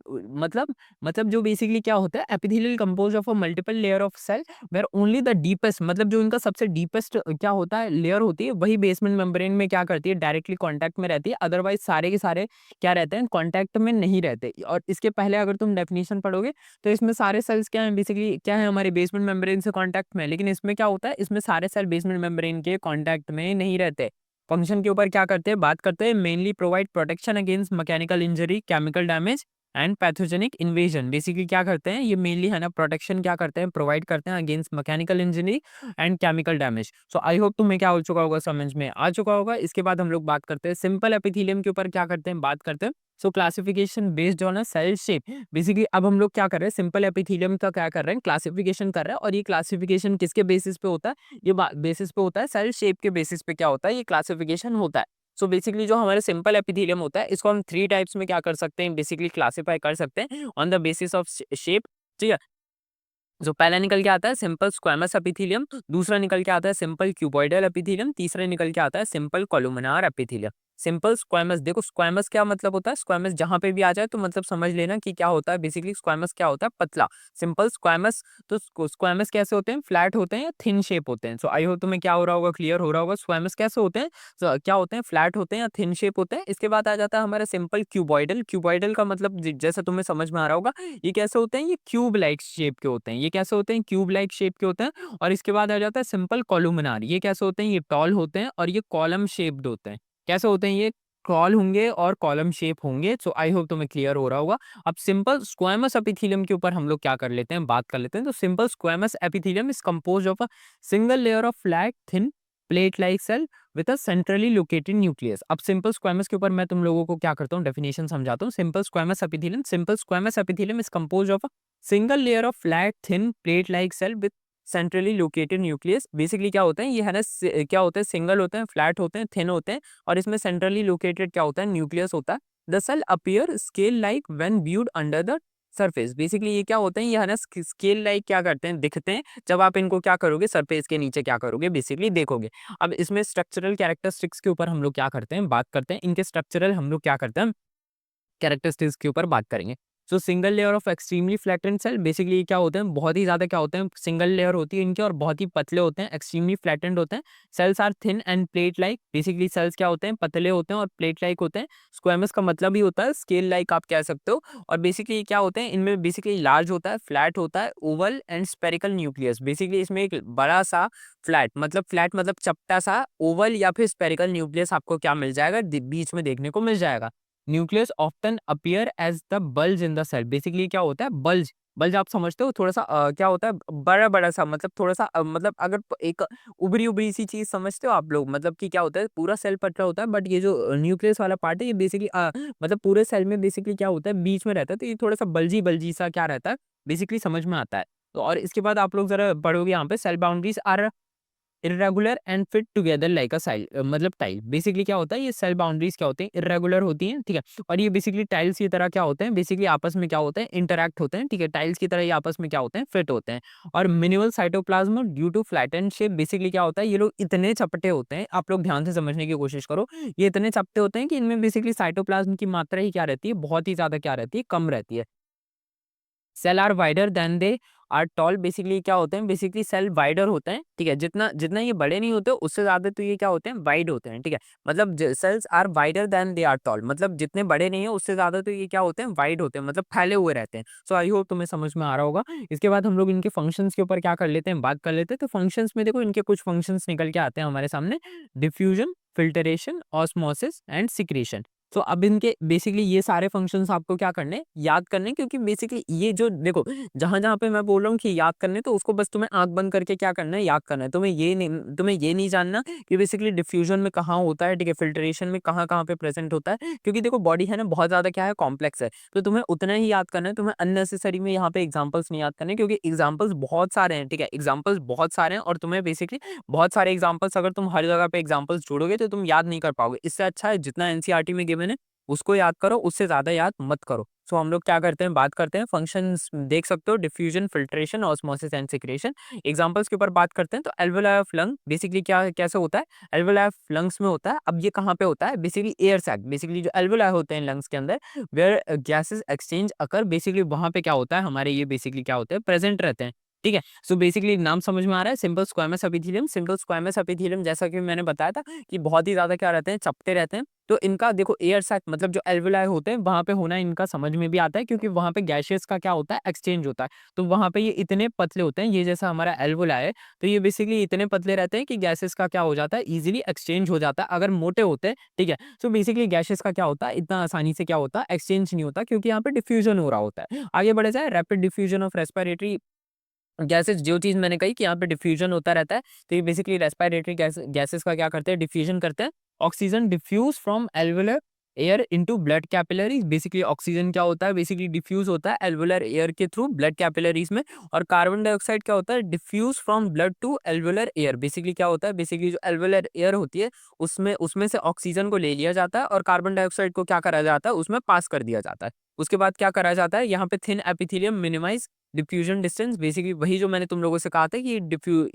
मतलब जो बेसिकली क्या होता है, epithelial compose of a multiple layer of cell where only the deepest, मतलब जो इनका सबसे डीपेस्ट क्या होता है, लेयर होती है, वही बेसमेंट मेम्ब्रेन में क्या करती है, डायरेक्टली कॉन्टैक्ट में रहती है। अदरवाइज सारे के सारे क्या रहते हैं, कॉन्टैक्ट में नहीं रहते। और इसके पहले अगर तुम डेफिनेशन पढ़ोगे तो इसमें सारे सेल्स क्या है, बेसिकली क्या है, हमारे बेसमेंट मेम्ब्रेन से कांटेक्ट में। लेकिन इसमें क्या होता है, इसमें सारे सेल बेसमेंट मेम्ब्रेन के कांटेक्ट में नहीं रहते। फंक्शन के ऊपर क्या करते हैं, बात करते हैं, mainly provide protection against mechanical injury, chemical damage and pathogenic invasion. Basically क्या करते हैं, ये मेनली है ना प्रोटेक्शन क्या करते हैं, प्रोवाइड करते हैं against mechanical injury and chemical damage. So I hope तुम्हें क्या हो चुका होगा, समझ में आ चुका होगा। इसके बाद हम लोग बात करते हैं सिंपल एपिथेलियम के ऊपर, क्या करते हैं, बात करते हैं। So classification based on a cell shape. Basically अब हम लोग क्या कर रहे हैं, सिंपल एपिथेलियम का क्या कर रहे हैं, क्लासिफिकेशन कर रहे हैं। और ये क्लासिफिकेशन किसके बेसिस पे होता है, ये बेसिस पे होता है, सेल शेप के बेसिस पे क्या होता है, ये क्लासिफिकेशन होता है। सो बेसिकली जो हमारे सिंपल एपिथेलियम होता है, इसको हम 3 टाइप्स में क्या कर सकते हैं, बेसिकली क्लासीफाई कर सकते हैं on the basis of shape, ठीक है। जो पहला निकल के आता है सिंपल स्क्वैमस एपिथेलियम, दूसरा निकल के आता है सिंपल क्यूबॉइडल एपिथेलियम, तीसरा निकल के आता है simple columnar epithelium. Simple squamous, देखो स्क्वैमस क्या मतलब होता है, स्क्वैमस जहां पे भी आ जाए तो मतलब समझ लेना कि क्या होता है। बेसिकली स्क्वैमस क्या होता है, पतला। सिंपल स्क्वैमस, तो स्क्वैमस कैसे होते हैं, फ्लैट होते हैं या थिन शेप होते हैं। सो आई होप तुम्हें क्या हो रहा होगा, क्लियर हो रहा होगा। स्क्वैमस कैसे होते हैं, क्या होते हैं, फ्लैट होते हैं या थिन शेप होते हैं। इसके बाद आ जाता है हमारा सिंपल क्यूबॉइडल। क्यूबॉइडल का मतलब जैसा तुम्हें समझ में आ रहा होगा, ये कैसे होते हैं, ये क्यूब लाइक शेप के होते हैं। ये कैसे होते हैं, क्यूब लाइक शेप के होते हैं। और इसके बाद आ जाता है सिंपल कॉलुमिनार। ये कैसे होते हैं, ये टॉल होते हैं और ये कॉलम शेप्ड होते हैं। कैसे होते हैं, ये टॉल होंगे और कॉलम शेप होंगे। सो आई होप तुम्हें क्लियर हो रहा होगा। अब सिंपल स्क्वैमस एपिथेलियम के ऊपर हम लोग क्या कर लेते हैं, बात कर लेते हैं। तो simple squamous epithelium is composed of a single layer of flat thin plate like cell with a centrally located nucleus. अब सिंपल स्क्वैमस के ऊपर मैं तुम लोगों को क्या करता हूँ, डेफिनेशन समझाता हूँ। Simple squamous epithelium is composed of a single layer of flat thin plate like cell with centrally located nucleus. Basically क्या होता है, ये है ना क्या होता है, सिंगल होते हैं, फ्लैट होते हैं, थिन होते हैं, और इसमें सेंट्रली लोकेटेड क्या होता है, न्यूक्लियस होता है। The cell appear scale like when viewed under the surface. Basically ये क्या होते हैं, ये है ना स्केल लाइक क्या करते हैं, दिखते हैं जब आप इनको क्या करोगे, सरफेस के नीचे क्या करोगे, बेसिकली देखोगे। अब इसमें स्ट्रक्चरल कैरेक्टरिस्टिक्स के ऊपर हम लोग क्या करते हैं, बात करते हैं। इनके स्ट्रक्चरल हम लोग क्या करते हैं, कैरेक्टरिस्टिक्स के ऊपर बात करेंगे। So single layer of extremely flattened cell, basically ये क्या होते हैं, बहुत ही ज्यादा क्या होते हैं, सिंगल लेयर होती है इनकी और बहुत ही पतले होते हैं, एक्सट्रीमली फ्लैटेंड होते हैं। Cells are thin and plate like, basically cells क्या होते हैं, पतले होते हैं और प्लेट लाइक होते हैं। स्क्वेमस का मतलब ही होता है स्केल लाइक, आप कह सकते हो। और बेसिकली क्या होते हैं, इनमें बेसिकली लार्ज होता है, फ्लैट होता है, Oval and spherical nucleus. Basically इसमें एक बड़ा सा फ्लैट मतलब चपटा सा, ओवल या फिर स्पेरिकल न्यूक्लियस आपको क्या मिल जाएगा, बीच में देखने को मिल जाएगा। Nucleus often appear as the bulge in the cell. Basically क्या होता है, बल्ज, बल्ज आप समझते हो, थोड़ा सा क्या होता है, बड़ा बड़ा सा, मतलब थोड़ा सा मतलब अगर एक उभरी उभरी सी चीज समझते हो आप लोग, मतलब कि क्या होता है, पूरा सेल पतला होता है, बट ये जो न्यूक्लियस वाला पार्ट है, ये बेसिकली मतलब पूरे सेल में बेसिकली क्या होता है, बीच में रहता है, तो ये थोड़ा सा बल्जी बल्जी सा क्या रहता है, बेसिकली समझ में आता है। तो और इसके बाद आप लोग जरा पढ़ोगे यहाँ पे, cell boundaries are irregular and fit together like a tile, मतलब टाइल। बेसिकली क्या होता है, ये सेल बाउंड्रीज क्या होती हैं, इर्रेगुलर होती हैं, ठीक है। और ये बेसिकली टाइल्स की तरह क्या होते हैं, बेसिकली आपस में क्या होते हैं, इंटरैक्ट होते हैं, ठीक है। टाइल्स की तरह ये आपस में क्या होते हैं, फिट होते हैं। और minimal cytoplasm due to flatten shape, basically क्या होता है, ये लोग इतने चपटे होते हैं, आप लोग ध्यान से समझने की कोशिश करो। ये इतने चपटे होते हैं कि इनमें बेसिकली साइटोप्लाज्म की मात्रा ही क्या रहती है, बहुत ही ज्यादा क्या रहती है, कम रहती है। Cell are wider than they are tall. Basically क्या होते हैं, बेसिकली सेल वाइडर होते हैं, ठीक है। जितना जितना ये बड़े नहीं होते उससे ज्यादा तो ये क्या होते हैं, वाइड होते हैं, ठीक है। मतलब cells are wider than they are tall, मतलब जितने बड़े नहीं है उससे ज्यादा तो ये क्या होते हैं, वाइड होते हैं, मतलब फैले हुए रहते हैं। सो आई होप तुम्हें समझ में आ रहा होगा। इसके बाद हम लोग इनके फंक्शंस के ऊपर क्या कर लेते हैं, बात कर लेते हैं। तो फंक्शंस में देखो, इनके कुछ फंक्शंस निकल के आते हैं हमारे सामने। Diffusion, filtration, osmosis and secretion. तो अब इनके बेसिकली ये सारे फंक्शंस आपको क्या करने, याद करने, क्योंकि बेसिकली ये जो देखो जहाँ-जहाँ पे मैं बोल रहा हूँ कि याद करने, तो उसको बस तुम्हें आँख बंद करके क्या करना है, याद करना है। तुम्हें ये नहीं जानना कि बेसिकली डिफ्यूजन में कहाँ होता है, ठीक है, फ़िल्ट्रेशन में कहाँ-कहाँ पे प्रेज़ेंट होता है, क्योंकि देखो बॉडी है ना बहुत ज़्यादा क्या है, कॉम्प्लेक्स है। तो तुम्हें उतना ही याद करना है, तुम्हें अननेसेसरी में यहाँ पे एग्ज़ाम्पल्स नहीं याद करने, क्योंकि एग्ज़ाम्पल्स बहुत सारे हैं, ठीक है? एग्ज़ाम्पल्स बहुत सारे हैं और तुम्हें बेसिकली बहुत सारे एग्ज़ाम्पल्स, अगर तुम हर जगह पे एग्ज़ाम्पल्स जोड़ोगे तो तुम याद नहीं कर पाओगे। इससे अच्छा है जितना एनसीईआरटी में गिवन है उसको याद करो, उससे ज़्यादा याद मत करो। सो हम लोग क्या करते हैं, बात करते हैं फंक्शंस, देख सकते हो diffusion, filtration, osmosis and secretion. Examples के ऊपर बात करते हैं, तो एल्वेओलाई ऑफ लंग बेसिकली क्या कैसे होता है, एल्वेओलाई ऑफ लंग्स में होता है। अब ये कहाँ पे होता है, बेसिकली एयर सैक, बेसिकली जो एल्वेओलाई होते हैं लंग्स के अंदर, where gases exchange occur, basically वहाँ पे क्या होता है, हमारे ये बेसिकली क्या होते हैं, प्रेज़ेंट रहते हैं। ठीक है? सो बेसिकली नाम समझ में आ रहा है, simple squamous epithelium. Simple squamous epithelium जैसा कि मैंने बताया था कि बहुत ही ज़्यादा क्या रहते हैं, चपटे रहते हैं। तो इनका देखो एयर सैक मतलब जो एल्वेओलाई होते हैं वहाँ पे होना इनका समझ में भी आता है, क्योंकि वहाँ पे गैसेस का क्या होता है, एक्सचेंज होता है। तो वहाँ पे ये इतने पतले होते हैं, ये जैसा हमारा एल्वेओलाई है, तो ये बेसिकली इतने पतले रहते हैं कि गैसेस का क्या हो जाता है, ईज़िली एक्सचेंज हो जाता है। अगर मोटे होते हैं, ठीक है? सो बेसिकली गैसेस का क्या होता है, इतना आसानी से क्या होता है, एक्सचेंज नहीं होता, क्योंकि यहाँ पे डिफ्यूजन हो रहा होता है। आगे बढ़े जाए, rapid diffusion of respiratory gases, जो चीज़ मैंने कही कि यहाँ पे डिफ्यूजन होता रहता है, तो ये बेसिकली रेस्पिरेटरी गैसेस का क्या करते हैं, डिफ्यूजन करते हैं। Oxygen diffuse from alveolar air into blood capillaries, basically oxygen क्या होता है, बेसिकली डिफ्यूज होता है एल्वेओलर एयर के थ्रू ब्लड कैपिलरीज में। और कार्बन डाइऑक्साइड क्या होता है, diffuse from blood to alveolar air, basically क्या होता है, बेसिकली जो एल्वेओलर एयर होती है उसमें उसमें से ऑक्सीजन को ले लिया जाता है और कार्बन डाइऑक्साइड को क्या करा जाता है, उसमें पास कर दिया जाता है। उसके बाद क्या करा जाता है, यहाँ पे thin epithelium minimize diffusion distance, basically वही जो मैंने तुम लोगों से कहा था कि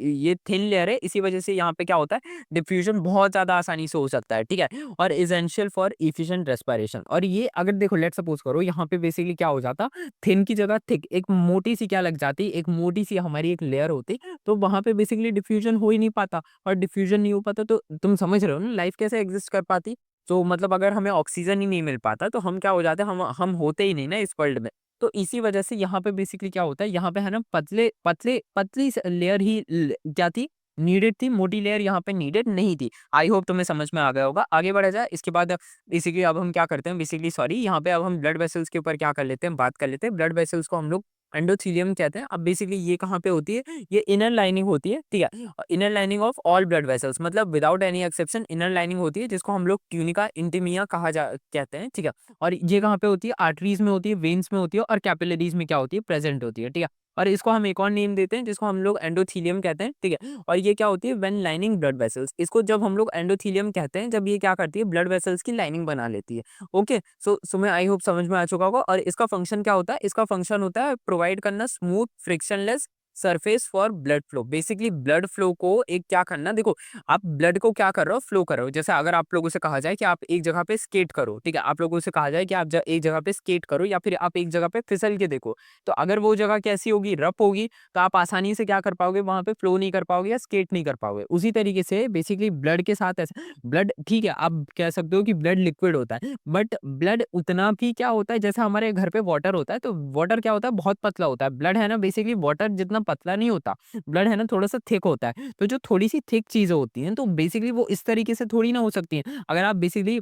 ये थिन लेयर है, इसी वजह से यहाँ पे क्या होता है, डिफ्यूजन बहुत ज़्यादा आसानी से हो सकता है, ठीक है? और एसेंशियल फॉर एफिशिएंट रेस्पिरेशन। और ये अगर देखो लेट्स सपोज करो यहाँ पे बेसिकली क्या हो जाता, थिन की जगह थिक, एक मोटी सी क्या लग जाती, एक मोटी सी हमारी एक लेयर होती, तो वहाँ पे बेसिकली डिफ्यूजन हो ही नहीं पाता। और डिफ्यूजन नहीं हो पाता तो तुम समझ रहे हो ना लाइफ कैसे एग्जिस्ट कर पाती। तो मतलब अगर हमें ऑक्सीजन ही नहीं मिल पाता तो हम क्या हो जाते, हम होते ही नहीं ना इस वर्ल्ड में। तो इसी वजह से यहाँ पे बेसिकली क्या होता है, यहाँ पे है ना पतले पतले पतली लेयर ही क्या थी, नीडेड थी, मोटी लेयर यहाँ पे नीडेड नहीं थी। आई होप तुम्हें समझ में आ गया होगा। आगे बढ़ा जाए, इसके बाद बेसिकली अब हम क्या करते हैं, बेसिकली सॉरी यहाँ पे अब हम ब्लड वेसल्स के ऊपर क्या कर लेते हैं, बात कर लेते हैं। ब्लड वेसल्स को हम लोग एंडोथेलियम कहते हैं। अब बेसिकली ये कहाँ पे होती है, ये इनर लाइनिंग होती है, ठीक है? Inner lining of all blood vessels, मतलब without any exception inner lining होती है, जिसको हम लोग ट्यूनिका इंटीमिया कहा जा कहते हैं, ठीक है? और ये कहाँ पे होती है, आर्टरीज में होती है, वेन्स में होती है और कैपिलरीज में क्या होती है, प्रेजेंट होती है, ठीक है? और इसको हम एक और नेम देते हैं जिसको हम लोग एंडोथेलियम कहते हैं, ठीक है? और ये क्या होती है, व्हेन लाइनिंग ब्लड वेसल्स, इसको जब हम लोग एंडोथेलियम कहते हैं जब ये क्या करती है, ब्लड वेसल्स की लाइनिंग बना लेती है। ओके, सो मैं आई होप समझ में आ चुका होगा। और इसका फंक्शन क्या होता है, इसका फंक्शन होता है प्रोवाइड करना smooth frictionless surface for blood flow, basically blood flow को एक क्या करना, देखो आप ब्लड को क्या कर रहे हो, फ्लो कर रहे हो। जैसे अगर आप लोगों से कहा जाए कि आप एक जगह पे स्केट करो, ठीक है, आप लोगों से कहा जाए कि आप एक जगह पे स्केट करो या फिर आप एक जगह पे फिसल के देखो, तो अगर वो जगह कैसी होगी, रफ होगी, तो आप आसानी से क्या कर पाओगे, वहां पे फ्लो नहीं कर पाओगे या स्केट नहीं कर पाओगे। उसी तरीके से बेसिकली ब्लड के साथ ऐसा, ब्लड ठीक है, आप कह सकते हो कि ब्लड लिक्विड होता है, बट ब्लड उतना भी क्या होता है, जैसे हमारे घर पे वाटर होता है, तो वाटर क्या होता है, बहुत पतला होता है। ब्लड है ना बेसिकली वाटर जितना पतला नहीं होता, ब्लड है ना थोड़ा सा थिक होता है। तो जो थोड़ी सी थिक चीजें होती हैं, तो बेसिकली वो इस तरीके से थोड़ी ना हो सकती हैं। अगर आप बेसिकली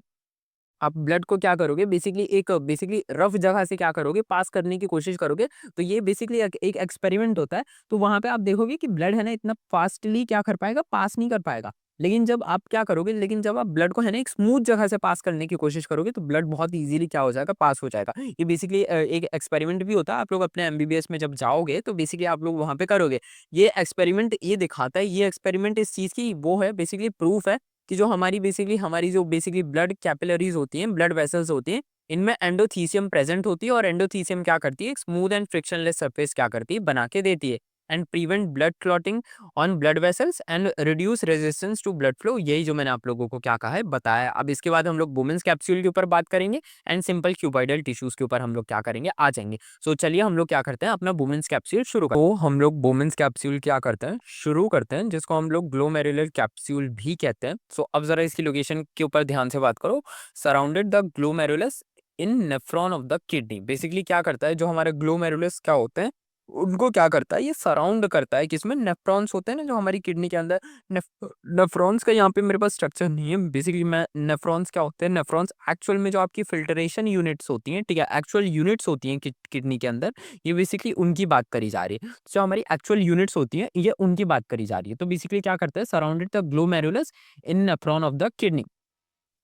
आप ब्लड को क्या करोगे, बेसिकली एक बेसिकली रफ जगह से क्या करोगे, पास करने की कोशिश करोगे, तो ये बेसिकली एक एक्सपेरिमेंट होता है। तो वहां पे आप देखोगे कि ब्लड है ना इतना फास्टली क्या कर पाएगा, पास नहीं कर पाएगा। लेकिन जब आप क्या करोगे, लेकिन जब आप ब्लड को है ना एक स्मूथ जगह से पास करने की कोशिश करोगे, तो ब्लड बहुत इजीली क्या हो जाएगा, पास हो जाएगा। ये बेसिकली एक एक्सपेरिमेंट भी होता है। आप लोग अपने एमबीबीएस में जब जाओगे तो बेसिकली आप लोग वहां पे करोगे। ये एक्सपेरिमेंट ये दिखाता है, ये एक्सपेरिमेंट इस चीज की वो है, बेसिकली प्रूफ है कि जो हमारी जो बेसिकली ब्लड कैपिलरीज होती हैं, ब्लड वेसल्स होती हैं, इनमें एंडोथीसियम प्रेजेंट होती है। और एंडोथीसियम क्या करती है, एक स्मूथ एंड फ्रिक्शनलेस सरफेस क्या करती है, बना के देती है, and prevent blood clotting on blood vessels and reduce resistance to blood flow. यही जो मैंने आप लोगों को क्या कहा है, बताया। अब इसके बाद हम लोग वुमेन्स कैप्सूल के ऊपर बात करेंगे एंड सिंपल क्यूबॉइडल टिश्यूज के ऊपर हम लोग क्या करेंगे, आ जाएंगे। सो चलिए हम लोग क्या करते हैं, अपना वुमेन्स कैप्सूल शुरू करते हैं। तो हम लोग वुमेन्स कैप्सूल क्या करते हैं, शुरू करते हैं, जिसको हम लोग ग्लोमेरुलर कैप्सूल भी कहते हैं। सो अब जरा इसकी लोकेशन के ऊपर ध्यान से बात करो। Surrounded the glomerulus in nephron of the kidney, basically क्या करता है, जो हमारे ग्लोमेरुलस क्या होते हैं, उनको क्या करता है, ये सराउंड करता है, किसमें, नेफ्रॉन्स होते हैं ना जो हमारी किडनी के अंदर। नेफ्रॉन्स का यहाँ पे मेरे पास स्ट्रक्चर नहीं है बेसिकली। मैं नेफ्रॉन्स क्या होते हैं, नेफ्रॉन्स एक्चुअल में जो आपकी फिल्ट्रेशन यूनिट्स होती हैं, ठीक है, एक्चुअल यूनिट्स होती हैं किडनी के अंदर, ये बेसिकली उनकी बात करी जा रही है। जो हमारी एक्चुअल यूनिट्स होती हैं, ये उनकी बात करी जा रही है। तो बेसिकली क्या करता है, surrounded the glomerulus in nephron of the kidney.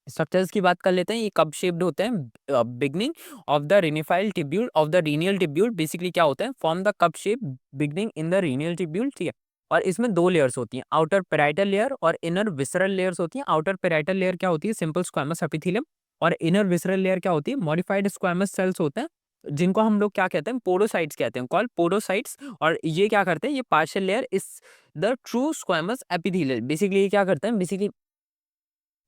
Structures की बात कर लेते हैं, ये कब शेप्ड होते हैं, beginning of the renal tubule of the renal tubule, basically क्या होता है, form the cup shape beginning in the renal tubule, ठीक है। और इसमें दो लेयर्स होती हैं, आउटर पेराइटल लेयर और इनर विसरल लेयर्स होती हैं। आउटर पेराइटल लेयर क्या होती है, सिंपल स्क्वामस एपिथेलियम, और इनर विसरल लेयर क्या होती है, मॉडिफाइड स्क्वामस सेल्स होते हैं, जिनको हम लोग क्या कहते हैं, पोडोसाइट्स कहते हैं, कॉल पोडोसाइट्स। और ये क्या करते हैं, ये partial layer is the true squamous epithelial, basically ये क्या करते हैं, बेसिकली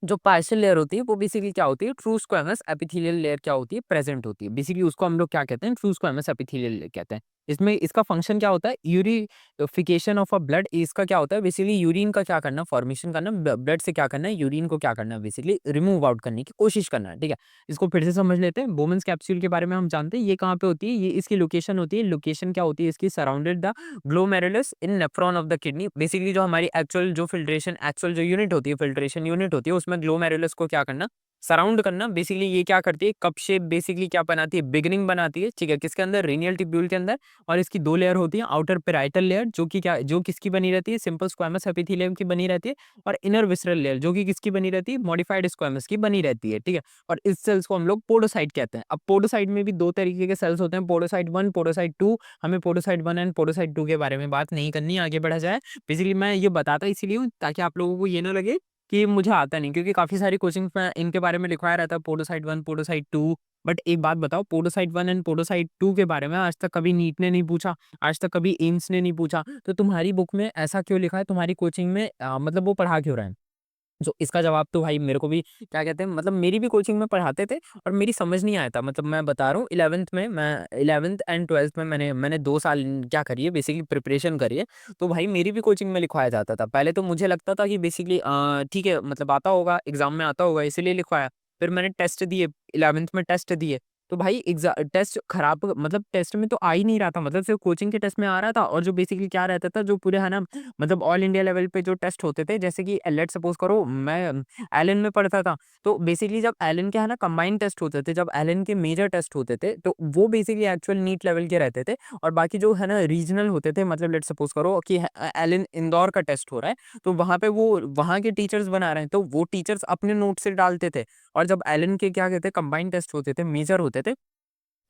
जो पार्शियल लेयर होती है वो बेसिकली क्या होती है, ट्रू स्क्वेमस एपिथेलियल लेयर क्या होती है, प्रेजेंट होती है, बेसिकली उसको हम लोग क्या कहते हैं, ट्रू स्क्वेमस एपिथेलियल लेयर कहते हैं। इसमें इसका फंक्शन क्या होता है, यूरिफिकेशन ऑफ अ ब्लड, इसका क्या होता है, बेसिकली यूरिन का क्या करना, फॉर्मेशन करना, ब्लड से क्या करना है, यूरिन को क्या करना है, बेसिकली रिमूव आउट करने की कोशिश करना है, ठीक है। इसको फिर से समझ लेते हैं, बोमेंस कैप्सूल के बारे में हम जानते हैं, ये कहाँ पे होती है, ये इसकी लोकेशन होती है, लोकेशन क्या होती है इसकी, surrounded the glomerulus in nephron of the kidney, basically जो हमारी एक्चुअल जो फिल्ट्रेशन, एक्चुअल जो यूनिट होती है, फिल्ट्रेशन यूनिट होती है, उसमें ग्लोमेरुलस को क्या करना, सराउंड करना। बेसिकली ये क्या करती है, कप शेप बेसिकली क्या बनाती है, बिगनिंग बनाती है, ठीक है, किसके अंदर, रेनियल ट्यूब्यूल के अंदर। और इसकी दो लेयर होती है, आउटर पेराइटल लेयर जो कि क्या, जो किसकी बनी रहती है, सिंपल स्क्वामस एपिथेलियम की बनी रहती है। और इनर विसरल लेयर जो कि किसकी बनी रहती है, मॉडिफाइड स्क्वामस की बनी रहती है, ठीक है। और इस सेल्स को हम लोग पोडोसाइट कहते हैं। अब पोडोसाइट में भी दो तरीके के सेल्स होते हैं, पोडोसाइट 1, पोडोसाइट 2। हमें पोडोसाइट 1 एंड पोडोसाइट 2 के बारे में बात नहीं करनी, आगे बढ़ा जाए। बेसिकली मैं ये बताता इसीलिए हूँ ताकि आप लोगों को ये ना लगे कि मुझे आता नहीं, क्योंकि काफ़ी सारी कोचिंग्स में इनके बारे में लिखवाया रहता है, पोडोसाइट 1, पोडोसाइट 2। बट एक बात बताओ, पोडोसाइट 1 एंड पोडोसाइट 2 के बारे में आज तक कभी नीट ने नहीं पूछा, आज तक कभी एम्स ने नहीं पूछा, तो तुम्हारी बुक में ऐसा क्यों लिखा है, तुम्हारी कोचिंग में मतलब वो पढ़ा क्यों रहे हैं? जो इसका जवाब तो भाई मेरे को भी क्या कहते हैं, मतलब मेरी भी कोचिंग में पढ़ाते थे और मेरी समझ नहीं आया था। मतलब मैं बता रहा हूँ 11th में, मैं 11th एंड 12th में मैंने 2 साल क्या करी है, बेसिकली प्रिपरेशन करी है। तो भाई मेरी भी कोचिंग में लिखवाया जाता था। पहले तो मुझे लगता था कि बेसिकली ठीक है, मतलब आता होगा, एग्ज़ाम में आता होगा इसीलिए लिखवाया। फिर मैंने टेस्ट दिए, 11th में टेस्ट दिए, तो भाई टेस्ट खराब, मतलब टेस्ट में तो आ ही नहीं रहा था, मतलब सिर्फ़ कोचिंग के टेस्ट में आ रहा था। और जो बेसिकली क्या रहता था, जो पूरे है ना, मतलब ऑल इंडिया लेवल पे जो टेस्ट होते थे, जैसे कि लेट्स सपोज करो मैं एलन में पढ़ता था, तो बेसिकली जब एलन के है ना कंबाइंड टेस्ट होते थे, जब एलन के मेजर टेस्ट होते थे, तो वो बेसिकली एक्चुअल नीट लेवल के रहते थे। और बाकी जो है ना रीजनल होते थे, मतलब लेट्स सपोज करो कि एलन इंदौर का टेस्ट हो रहा है, तो वहाँ पे वो वहाँ के टीचर्स बना रहे हैं, तो वो टीचर्स अपने नोट से डालते थे। और जब एलन के क्या कहते हैं कंबाइंड टेस्ट होते थे, मेजर होते थे,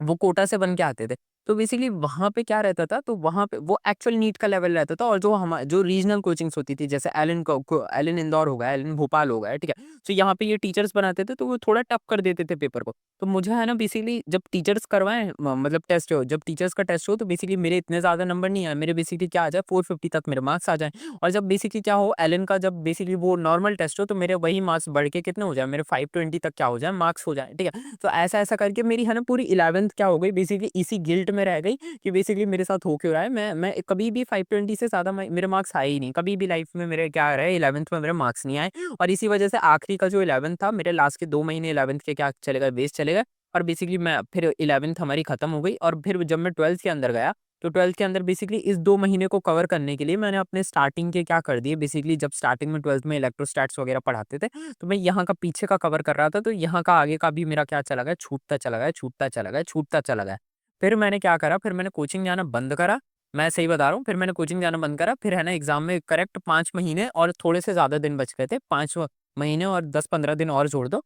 वो कोटा से बन के आते थे। तो बेसिकली वहाँ पे क्या रहता था, तो वहाँ पे वो एक्चुअल नीट का लेवल रहता था। और जो रीजनल कोचिंग्स होती थी, जैसे एलन इंदौर हो गया, एलन भोपाल हो गया, ठीक है? तो यहाँ पे ये टीचर्स बनाते थे, तो वो थोड़ा टफ कर देते थे पेपर को। तो मुझे है ना बेसिकली जब टीचर्स करवाएँ मतलब टेस्ट हो, जब टीचर्स का टेस्ट हो, तो बेसिकली मेरे इतने ज़्यादा नंबर नहीं आए। मेरे बेसिकली क्या आ जाए, 450 तक मेरे मार्क्स आ जाएँ। और जब बेसिकली क्या हो, एलन का जब बेसिकली वो नॉर्मल टेस्ट हो, तो मेरे वही मार्क्स बढ़ के कितने हो जाए, मेरे 520 तक क्या हो जाए, मार्क्स हो जाए, ठीक है? तो ऐसा-ऐसा करके मेरी है ना पूरी 11th क्या हो गई, बेसिकली इसी गिल्ट में रह गई कि बेसिकली मेरे साथ हो क्यों रहा है। मैं कभी भी 520 से ज़्यादा मेरे मार्क्स आए ही नहीं। कभी भी लाइफ में मेरे क्या रहे, 11th में मेरे मार्क्स नहीं आए। और इसी वजह से आखिरी का जो 11th था, मेरे लास्ट के 2 महीने 11th के क्या चले गए, वेस्ट चले गए। और बेसिकली मैं फिर 11th हमारी खत्म हो गई। और फिर जब मैं 12th के अंदर गया, तो 12th के अंदर बेसिकली इस 2 महीने को कवर करने के लिए मैंने अपने स्टार्टिंग के क्या कर दिए, बेसिकली जब स्टार्टिंग में 12th में इलेक्ट्रोस्टैट्स वगैरह पढ़ाते थे, तो मैं यहाँ का पीछे का कवर कर रहा था, तो यहाँ का आगे का भी मेरा क्या चला गया, छूटता चला गया, छूटता चला गया, छूटता चला गया। फिर मैंने क्या करा, फिर मैंने कोचिंग जाना बंद करा। मैं सही बता रहा हूँ, फिर मैंने कोचिंग जाना बंद करा। फिर है ना एग्ज़ाम में करेक्ट 5 महीने और थोड़े से ज़्यादा दिन बच गए थे। 5 महीने और 10-15 दिन और जोड़ दो,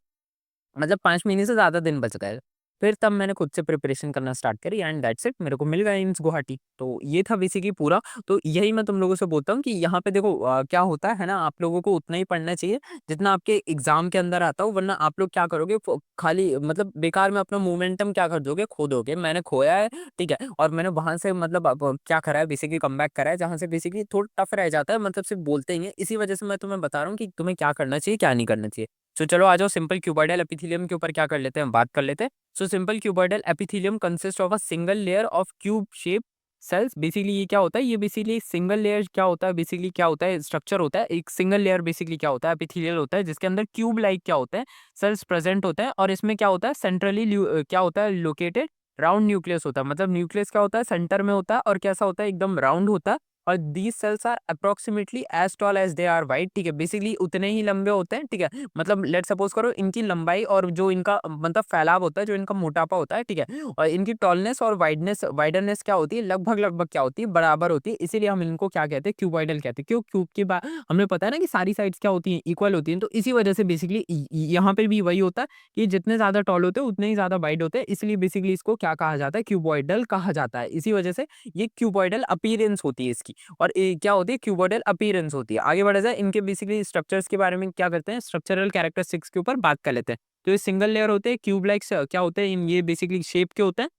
मतलब 5 महीने से ज़्यादा दिन बच गए। फिर तब मैंने खुद से प्रिपरेशन करना स्टार्ट करी एंड दैट्स इट, मेरे को मिल गया एम्स गुवाहाटी। तो ये था बेसिकली पूरा। तो यही मैं तुम लोगों से बोलता हूँ कि यहाँ पे देखो क्या होता है ना, आप लोगों को उतना ही पढ़ना चाहिए जितना आपके एग्ज़ाम के अंदर आता हो, वरना आप लोग क्या करोगे, खाली मतलब बेकार में अपना मोमेंटम क्या कर दोगे, खो दोगे। मैंने खोया है, ठीक है? और मैंने वहाँ से मतलब अब क्या करा है, बेसिकली कमबैक करा है, जहाँ से बेसिकली थोड़ा टफ रह जाता है, मतलब सिर्फ बोलते ही हैं। इसी वजह से मैं तुम्हें बता रहा हूँ कि तुम्हें क्या करना चाहिए, क्या नहीं करना चाहिए। तो चलो आ जाओ सिंपल क्यूबॉइडल एपिथेलियम के ऊपर क्या कर लेते हैं, बात कर लेते हैं। So simple cuboidal epithelium consist of a single layer of cube shape cells. Basically ये क्या होता है, ये बेसिकली सिंगल लेयर क्या होता है, बेसिकली क्या होता है, स्ट्रक्चर होता है एक सिंगल लेयर, बेसिकली क्या होता है, एपिथेलियल होता है, जिसके अंदर क्यूब लाइक क्या होता है, सेल्स प्रेजेंट होता है। और इसमें क्या होता है, सेंट्रली क्या होता है लोकेटेड, राउंड न्यूक्लियस होता है, मतलब न्यूक्लियस क्या होता है, सेंटर में होता है और कैसा होता है, एकदम राउंड होता है। और these cells are approximately as tall as they are wide, ठीक है, बेसिकली उतने ही लंबे होते हैं, ठीक है, मतलब लेट सपोज करो इनकी लंबाई और जो इनका मतलब फैलाव होता है, जो इनका मोटापा होता है, ठीक है, और इनकी टॉलनेस और वाइडरनेस क्या होती है, लगभग लगभग क्या होती है, बराबर होती है। इसीलिए हम इनको क्या कहते हैं, क्यूबॉइडल कहते हैं। क्यों, क्यूब की बात हमें पता है ना कि सारी साइड्स क्या होती हैं, इक्वल होती हैं, तो इसी वजह से बेसिकली यहाँ पे भी वही होता है कि जितने ज्यादा टॉल होते हैं उतने ही ज्यादा वाइड होते हैं, इसलिए बेसिकली इसको क्या कहा जाता है, क्यूबॉइडल कहा जाता है। इसी वजह से ये क्यूबॉइडल अपीयरेंस होती है इसकी, और क्या होती है, क्यूबॉइडल अपीयरेंस होती है। आगे बढ़ा जाए, इनके बेसिकली स्ट्रक्चर्स के बारे में क्या करते हैं, स्ट्रक्चरल कैरेक्टरिस्टिक्स के ऊपर बात कर लेते हैं। तो ये सिंगल लेयर होते हैं, क्यूब लाइक क्या होते हैं, ये बेसिकली शेप के होते हैं,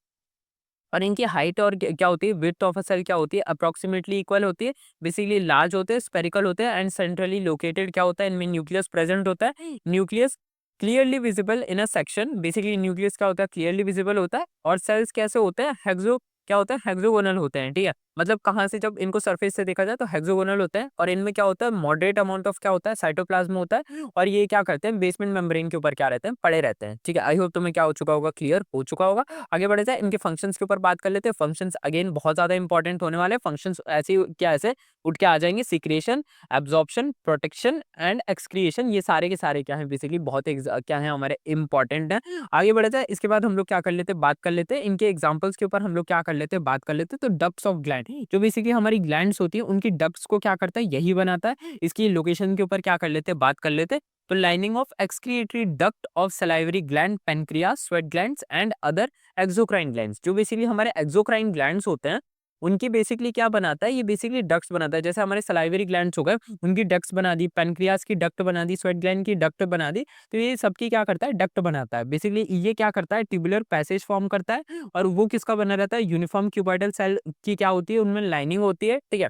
और इनकी हाइट और क्या होती है, विड्थ ऑफ अ सेल क्या होती है, अप्रोक्सीमेटली इक्वल होती है। बेसिकली लार्ज होते हैं, स्पेरिकल होते हैं, एंड सेंट्रली लोकेटेड क्या होता है, इनमें न्यूक्लियस प्रेजेंट होता है। Nucleus clearly visible in a section, basically nucleus क्या होता है, क्लियरली विजिबल होता है। और सेल्स कैसे होते हैं, हेक्सो क्या होता है, हेक्सोगोनल होते हैं, ठीक है, मतलब कहाँ से, जब इनको सरफेस से देखा जाए तो हेक्सोगोनल होते हैं। और इनमें क्या होता है, मॉडरेट अमाउंट ऑफ क्या होता है, साइटोप्लाज्म होता है। और ये क्या करते हैं, बेसमेंट मेम्ब्रेन के ऊपर क्या रहते हैं, पड़े रहते हैं, ठीक है। आई होप तुम्हें क्या हो चुका होगा, क्लियर हो चुका होगा। आगे बढ़े जाए, इनके फंक्शंस के ऊपर बात कर लेते हैं। फंक्शंस अगेन बहुत ज्यादा इंपॉर्टेंट होने वाले फंक्शंस, ऐसे क्या ऐसे उठ के आ जाएंगे, secretion, absorption, protection and excretion, ये सारे के सारे क्या है, बेसिकली बहुत क्या है, हमारे इंपॉर्टेंट है। आगे बढ़े जाए, इसके बाद हम लोग क्या कर लेते हैं, बात कर लेते हैं इनके एग्जांपल्स के ऊपर, हम लोग क्या कर लेते हैं, बात कर लेते हैं। तो डक्ट्स ऑफ ग्लैंड, जो बेसिकली हमारी ग्लैंड्स होती है, उनकी डक्ट्स को क्या करता है, यही बनाता है। इसकी लोकेशन के ऊपर क्या कर लेते हैं, बात कर लेते हैं। तो lining of excretory duct of salivary gland, pancreas, sweat glands and other exocrine glands, जो बेसिकली हमारे एक्सोक्राइन ग्लैंड्स होते हैं, उनकी बेसिकली क्या बनाता है, ये बेसिकली डक्ट्स बनाता है। जैसे हमारे सलाइवरी ग्लैंड्स हो गए, उनकी डक्ट्स बना दी, पेनक्रियास की डक्ट बना दी, स्वेट ग्लैंड की डक्ट बना दी, तो ये सबकी क्या करता है, डक्ट बनाता है। बेसिकली ये क्या करता है, ट्यूबुलर पैसेज फॉर्म करता है। और वो किसका बना रहता है, यूनिफॉर्म क्यूबॉइडल सेल की क्या होती है, उनमें लाइनिंग होती है, ठीक है।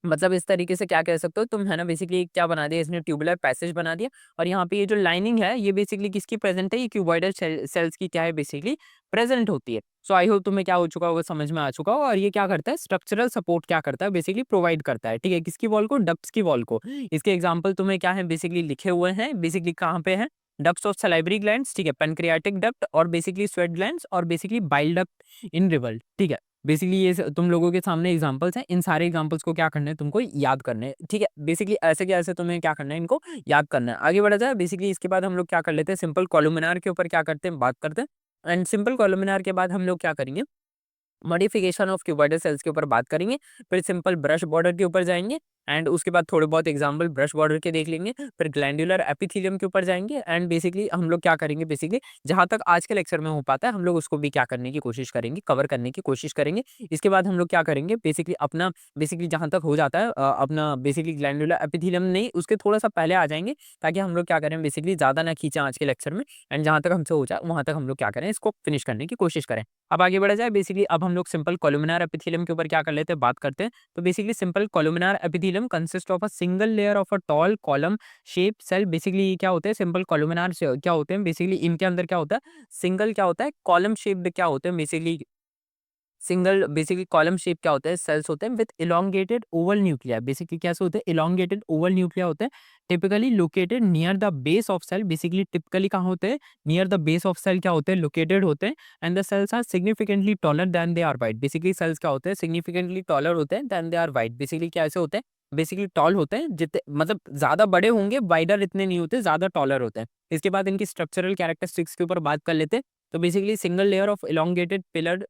मतलब इस तरीके से क्या कह सकते हो तुम, है ना, बेसिकली क्या बना दिया इसने, ट्यूबुलर पैसेज बना दिया। और यहाँ पे ये जो लाइनिंग है, ये बेसिकली किसकी प्रेजेंट है, ये क्यूबॉइडल सेल्स की क्या है, बेसिकली प्रेजेंट होती है। सो आई होप तुम्हें क्या हो चुका होगा, समझ में आ चुका होगा। और ये क्या करता है, स्ट्रक्चरल सपोर्ट क्या करता है, बेसिकली प्रोवाइड करता है, ठीक है, किसकी वॉल को, डक्ट्स की वॉल को। इसके एग्जाम्पल तुम्हें क्या है, बेसिकली लिखे हुए हैं, बेसिकली कहाँ पे है, डक्ट्स ऑफ सलाइवरी ग्लैंड्स, ठीक है, पेनक्रियाटिक डक्ट, और बेसिकली स्वेट ग्लैंड्स, और बेसिकली बाइल डक्ट इन रिवल्ट, ठीक है। बेसिकली ये तुम लोगों के सामने एग्जांपल्स हैं, इन सारे एग्जांपल्स को क्या करना है, तुमको याद करने हैं, ठीक है। बेसिकली ऐसे क्या, ऐसे तुम्हें क्या करना है, इनको याद करना है। आगे बढ़ा जाए, बेसिकली इसके बाद हम लोग क्या कर लेते हैं, सिंपल कॉलुमिनार के ऊपर क्या करते हैं, बात करते हैं। एंड सिंपल कॉलुमिनार के बाद हम लोग क्या करेंगे, मॉडिफिकेशन ऑफ क्यूबॉइडल सेल्स के ऊपर बात करेंगे। फिर सिंपल ब्रश बॉर्डर के ऊपर जाएंगे, एंड उसके बाद थोड़े बहुत एग्जांपल ब्रश बॉर्डर के देख लेंगे। फिर ग्लैंडुलर एपिथेलियम के ऊपर जाएंगे, एंड बेसिकली हम लोग क्या करेंगे, बेसिकली जहां तक आज के लेक्चर में हो पाता है हम लोग उसको भी क्या करने की कोशिश करेंगे, कवर करने की कोशिश करेंगे। इसके बाद हम लोग क्या करेंगे, बेसिकली अपना बेसिकली जहां तक हो जाता है अपना बेसिकली ग्लैंडुलर एपिथेलियम नहीं, उसके थोड़ा सा पहले आ जाएंगे, ताकि हम लोग क्या करें, बेसिकली ज्यादा ना खींचे आज के लेक्चर में। एंड जहां तक हमसे हो जाए वहां तक हम लोग क्या करें, इसको फिनिश करने की कोशिश करें। अब आगे बढ़ा जाए, बेसिकली अब हम लोग सिंपल कोलुमिनार एपिथेलियम के ऊपर क्या कर लेते हैं, बात करते हैं। तो basically simple columnar epithelium consist of a single layer of a tall column shape cell. Basically क्या होते हैं, सिंपल कोलुमिनार क्या होते हैं, बेसिकली इनके अंदर क्या होता है, सिंगल क्या होता है, कॉलम शेप क्या होते हैं, basically single basically column shape क्या होता है, सेल्स होते हैं with elongated oval nuclei. Basically कैसे होते हैं, इलोंगेटेड ओवल न्यूक्लिया होते हैं, typically located near the base of cell. Basically typically कहाँ होते हैं, near the base of cell क्या होते हैं, लोकेटेड होते हैं। And the cells are significantly taller than they are wide. Basically cells क्या होते हैं, सिग्निफिकेंटली टॉलर होते हैं then they are wide. Basically कैसे होते हैं, बेसिकली टॉल होते हैं, जितने मतलब ज्यादा बड़े होंगे, वाइडर इतने नहीं होते, ज्यादा टॉलर होते हैं। इसके बाद इनकी स्ट्रक्चरल कैरेक्टरिस्टिक्स के ऊपर बात कर लेते हैं। तो basically single layer of elongated pillar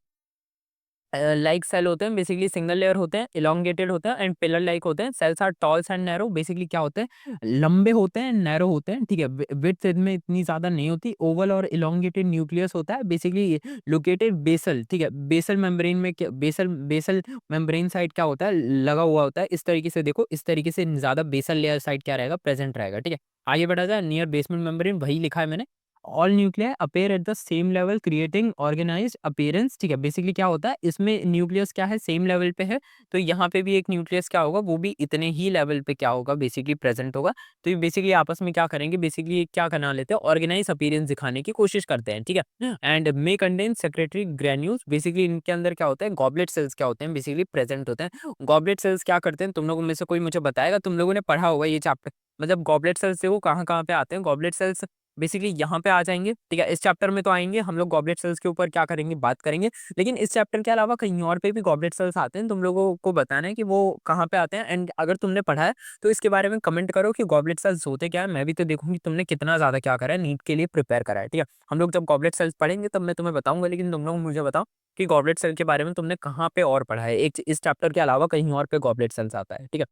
like cell होते हैं, बेसिकली सिंगल लेयर होते हैं, इलोंगेटेड होते हैं एंड पिलर लाइक होते हैं। Cells are talls and narrow. Basically क्या होते हैं, लंबे होते हैं, नैरो होते हैं, ठीक है, विड्थ इनमें इतनी ज्यादा नहीं होती। ओवल और इलोंगेटेड न्यूक्लियस होता है, बेसिकली लोकेटेड बेसल, ठीक है, बेसल मेम्ब्रेन में बेसल बेसल मेम्ब्रेन साइड क्या होता है, लगा हुआ होता है। इस तरीके से देखो, इस तरीके से ज्यादा बेसल लेयर साइड क्या रहेगा, प्रेजेंट रहेगा, ठीक है। आगे बढ़ा जाए, नियर बेसमेंट मेम्ब्रेन वही लिखा है मैंने। All nuclear appear at the same level creating organised appearance, ठीक है। बेसिकली क्या होता है, इसमें न्यूक्लियस क्या है, सेम लेवल पे है, तो यहाँ पे भी एक न्यूक्लियस क्या होगा, वो भी इतने ही लेवल पे क्या होगा, बेसिकली प्रेजेंट होगा। तो ये बेसिकली आपस में क्या करेंगे, बेसिकली क्या करना लेते हैं, ऑर्गेनाइज अपीयरेंस दिखाने की कोशिश करते हैं, ठीक है। And may contain secretary granules. Basically इनके अंदर क्या होता है, गॉबलेट सेल्स क्या होते हैं, बेसिकली प्रेजेंट होते हैं। गॉबलेट सेल्स क्या करते हैं, तुम लोगों में से कोई मुझे बताएगा, तुम लोगों ने पढ़ा होगा ये चैप्टर, मतलब गॉबलेट सेल्स देखो कहाँ कहाँ पे आते हैं गॉबलेट सेल्स। बेसिकली यहाँ पे आ जाएंगे, ठीक है। इस चैप्टर में तो आएंगे हम लोग गॉबलेट सेल्स के ऊपर क्या करेंगे, बात करेंगे। लेकिन इस चैप्टर के अलावा कहीं और पे भी गॉबलेट सेल्स आते हैं, तुम लोगों को बताना है कि वो कहाँ पे आते हैं। एंड अगर तुमने पढ़ा है तो इसके बारे में कमेंट करो कि गॉबलेट सेल्स होते क्या है। मैं भी तो देखूंगी तुमने कितना ज्यादा क्या करा है, नीट के लिए प्रिपेयर करा है, ठीक है। हम लोग जब गॉबलेट सेल्स पढ़ेंगे तब मैं तुम्हें बताऊंगा, लेकिन तुम लोग मुझे बताओ कि गॉबलेट सेल के बारे में तुमने कहाँ पे और पढ़ा है, एक इस चैप्टर के अलावा कहीं और पे गॉबलेट सेल्स आता है, ठीक है।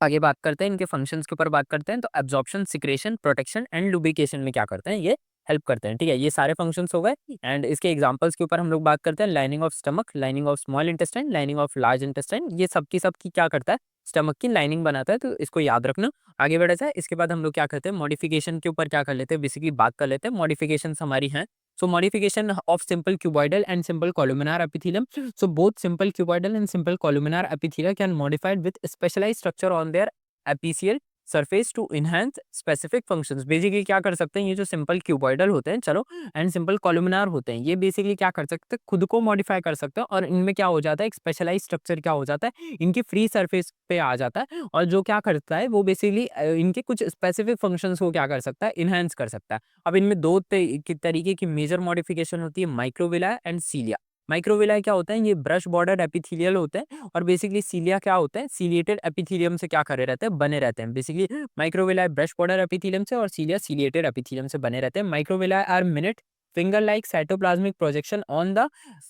आगे बात करते हैं, इनके फंक्शंस के ऊपर बात करते हैं। तो absorption, secretion, protection and lubrication में क्या करते हैं, ये हेल्प करते हैं, ठीक है। ये सारे फंक्शंस हो गए। एंड इसके एग्जांपल्स के ऊपर हम लोग बात करते हैं। Lining of stomach, lining of small intestine, lining of large intestine, ये सब की क्या करता है, स्टमक की लाइनिंग बनाता है, तो इसको याद रखना। आगे बढ़ा जाए, इसके बाद हम लोग क्या करते हैं, मॉडिफिकेशन के ऊपर क्या कर लेते हैं, बेसिकली बात कर लेते हैं। मॉडिफिकेशन हमारी हैं, so modification of simple cuboidal and simple columnar epithelium. So both simple cuboidal and simple columnar epithelia can modified with specialized structure on their apical surface to enhance specific functions. Basically क्या कर सकते हैं, ये जो सिंपल क्यूबॉइडल होते हैं, चलो, एंड सिंपल कॉलुमिनार होते हैं, ये बेसिकली क्या कर सकते हैं, खुद को मॉडिफाई कर सकते हैं। और इनमें क्या हो जाता है, एक स्पेशलाइज स्ट्रक्चर क्या हो जाता है, इनकी फ्री सरफेस पे आ जाता है। और जो क्या करता है वो बेसिकली इनके कुछ स्पेसिफिक फंक्शंस को क्या कर सकता है, इनहेंस कर सकता है। अब इनमें दो तरीके की मेजर मॉडिफिकेशन होती है, माइक्रोविला एंड सीलिया। माइक्रोविलाई क्या होता है, ये ब्रश बॉर्डर एपिथेलियल होते हैं। और बेसिकली सीलिया क्या होते हैं, सीलिएटेड एपिथेलियम से क्या करे रहते हैं, बने रहते हैं। Basically microvilli brush border epithelium से और सीलिया सीलिएटेड एपिथेलियम से बने रहते हैं। Microvilli are minute finger like cytoplasmic projection on the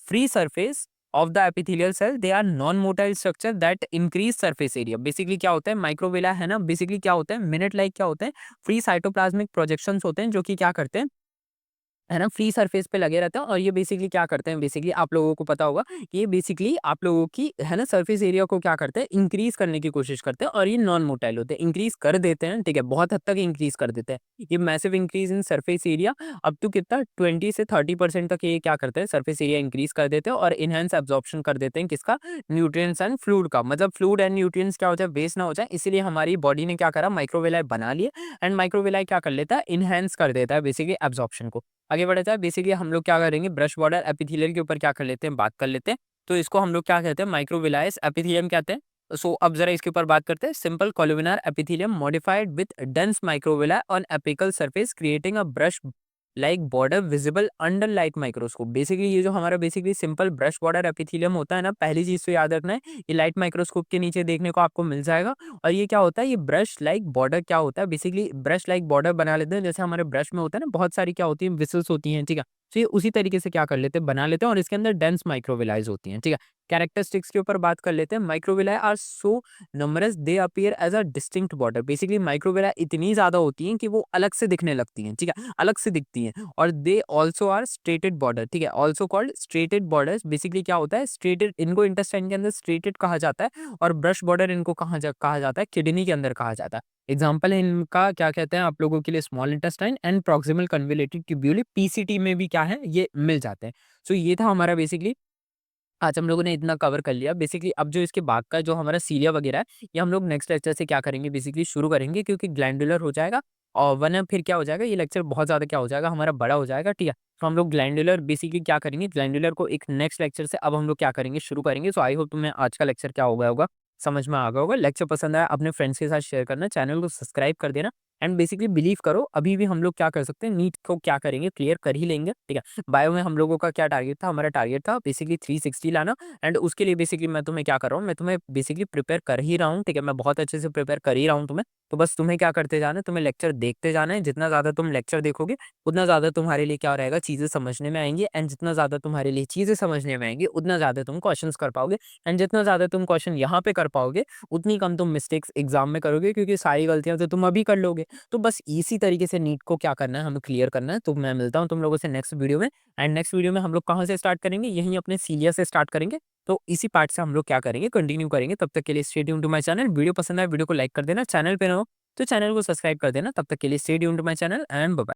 free surface of the epithelial cell. They are non motile structure that increase surface area. Basically क्या होता है, माइक्रोविला है ना, बेसिकली क्या होता है, मिनट लाइक क्या होते हैं, फ्री साइटोप्लाज्मिक प्रोजेक्शंस होते हैं, जो कि क्या करते हैं, है ना, फ्री सरफेस पे लगे रहते हैं। और ये बेसिकली क्या करते हैं, बेसिकली आप लोगों को पता होगा कि ये बेसिकली आप लोगों की, है ना, सरफेस एरिया को क्या करते हैं, इंक्रीज करने की कोशिश करते हैं। और ये नॉन मोटाइल होते हैं, इंक्रीज कर देते हैं, ठीक है, बहुत हद तक इंक्रीज कर देते हैं। ये massive increase in surface area up to कितना 20 से 30% तक ये क्या करते हैं, सरफेस एरिया इंक्रीज कर देते हैं। और इनहेंस एब्जॉर्प्शन कर देते हैं किसका, न्यूट्रिएंट्स एंड फ्लूइड का। मतलब फ्लूइड एंड न्यूट्रिएंट्स क्या हो जाए, वेस्ट ना हो जाए, इसीलिए हमारी बॉडी ने क्या करा, माइक्रोविलाई बना लिए। एंड माइक्रोविलाई क्या कर लेता है, इनहेंस कर देता है बेसिकली एब्जॉर्प्शन को। आगे बढ़ा जाए, बेसिकली हम लोग क्या करेंगे, ब्रश बॉर्डर एपिथेलियल के ऊपर क्या कर लेते हैं, बात कर लेते हैं। तो इसको हम लोग क्या कहते हैं, माइक्रोविलायस एपिथेलियम कहते हैं। सो अब जरा इसके ऊपर बात करते हैं। Simple columnar epithelium modified with dense microvilli on apical surface creating a brush like border visible under light microscope. Basically ये जो हमारा basically simple brush border epithelium होता है ना, पहली चीज तो याद रखना है, ये लाइट माइक्रोस्कोप के नीचे देखने को आपको मिल जाएगा। और ये क्या होता है, ये ब्रश लाइक बॉर्डर क्या होता है, बेसिकली ब्रश लाइक बॉर्डर बना लेते हैं। जैसे हमारे ब्रश में होता है ना, बहुत सारी क्या होती है, विसल्स होती हैं, ठीक है। तो ये उसी तरीके से क्या कर लेते हैं, बना लेते हैं। और इसके अंदर डेंस माइक्रोविलाइज होती हैं, ठीक है। कैरेक्टरिस्टिक्स के ऊपर बात कर लेते हैं। Microvilli are so numerous they appear as a distinct border. Basically microvilli इतनी ज्यादा होती हैं कि वो अलग से दिखने लगती हैं, ठीक है, अलग से दिखती हैं। और they also are striated border, ठीक है, also called striated borders. Basically क्या होता है, स्ट्रेटेड, इनको इंटेस्टाइन के अंदर स्ट्रेटेड कहा जाता है। और ब्रश बॉर्डर इनको कहा जाता है, किडनी के अंदर कहा जाता है। एग्जाम्पल है इनका, क्या कहते हैं आप लोगों के लिए, small intestine and proximal convoluted tubule, PCT में भी क्या है, ये मिल जाते हैं। सो ये था हमारा बेसिकली, आज हम लोगों ने इतना कवर कर लिया बेसिकली। अब जो इसके बाद का जो हमारा सीलिया वगैरह है, ये हम लोग नेक्स्ट लेक्चर से क्या करेंगे, बेसिकली शुरू करेंगे, क्योंकि ग्लैंडुलर हो जाएगा। और वरना फिर क्या हो जाएगा, ये लेक्चर बहुत ज़्यादा क्या हो जाएगा, हमारा बड़ा हो जाएगा, ठीक है। तो हम लोग ग्लैंडुलर बेसिकली क्या करेंगे, ग्लैंडुलर को एक नेक्स्ट लेक्चर से अब हम लोग क्या करेंगे, शुरू करेंगे। सो आई होप तुम्हें आज का लेक्चर क्या हो गया होगा, समझ में आ गया होगा। लेक्चर पसंद आया अपने फ्रेंड्स के साथ शेयर करना, चैनल को सब्सक्राइब कर देना। एंड बेसिकली बिलीव करो, अभी भी हम लोग क्या कर सकते हैं, नीट को क्या करेंगे, क्लियर कर ही लेंगे, ठीक है। बायो में हम लोगों का क्या टारगेट था, हमारा टारगेट था बेसिकली 360 लाना। एंड उसके लिए बेसिकली मैं तुम्हें क्या कर रहा हूँ, मैं तुम्हें बेसिकली प्रिपेयर कर ही रहा हूँ, ठीक है, मैं बहुत अच्छे से प्रिपेयर कर ही रहा हूँ तुम्हें। तो बस तुम्हें क्या करते जाना है, तुम्हें लेक्चर देखते जाना है। जितना ज़्यादा तुम लेक्चर देखोगे उतना ज़्यादा तुम्हारे लिए क्या रहेगा, चीज़ें समझने में आएंगी। एंड जितना ज़्यादा तुम्हारे लिए चीज़ें समझने में आएंगी उतना ज़्यादा तुम क्वेश्चंस कर पाओगे। एंड जितना ज़्यादा तुम क्वेश्चन यहाँ पे कर पाओगे उतनी कम तुम मिस्टेक्स एग्जाम में करोगे, क्योंकि सारी गलतियाँ तो तुम अभी कर लोगे। तो बस इसी तरीके से नीट को क्या करना है, हमें क्लियर करना है। तो मैं मिलता हूँ तुम लोगों से नेक्स्ट वीडियो में। एंड नेक्स्ट वीडियो में हम लोग कहाँ से स्टार्ट करेंगे, यहीं अपने सीलिया से स्टार्ट करेंगे। तो इसी पार्ट से हम लोग क्या करेंगे, कंटिन्यू करेंगे। तब तक के लिए stay tuned to my channel. Video पसंद आए वीडियो को लाइक कर देना, चैनल पे ना हो तो चैनल को सब्सक्राइब कर देना। तब तक के लिए stay tuned to my channel and bye bye.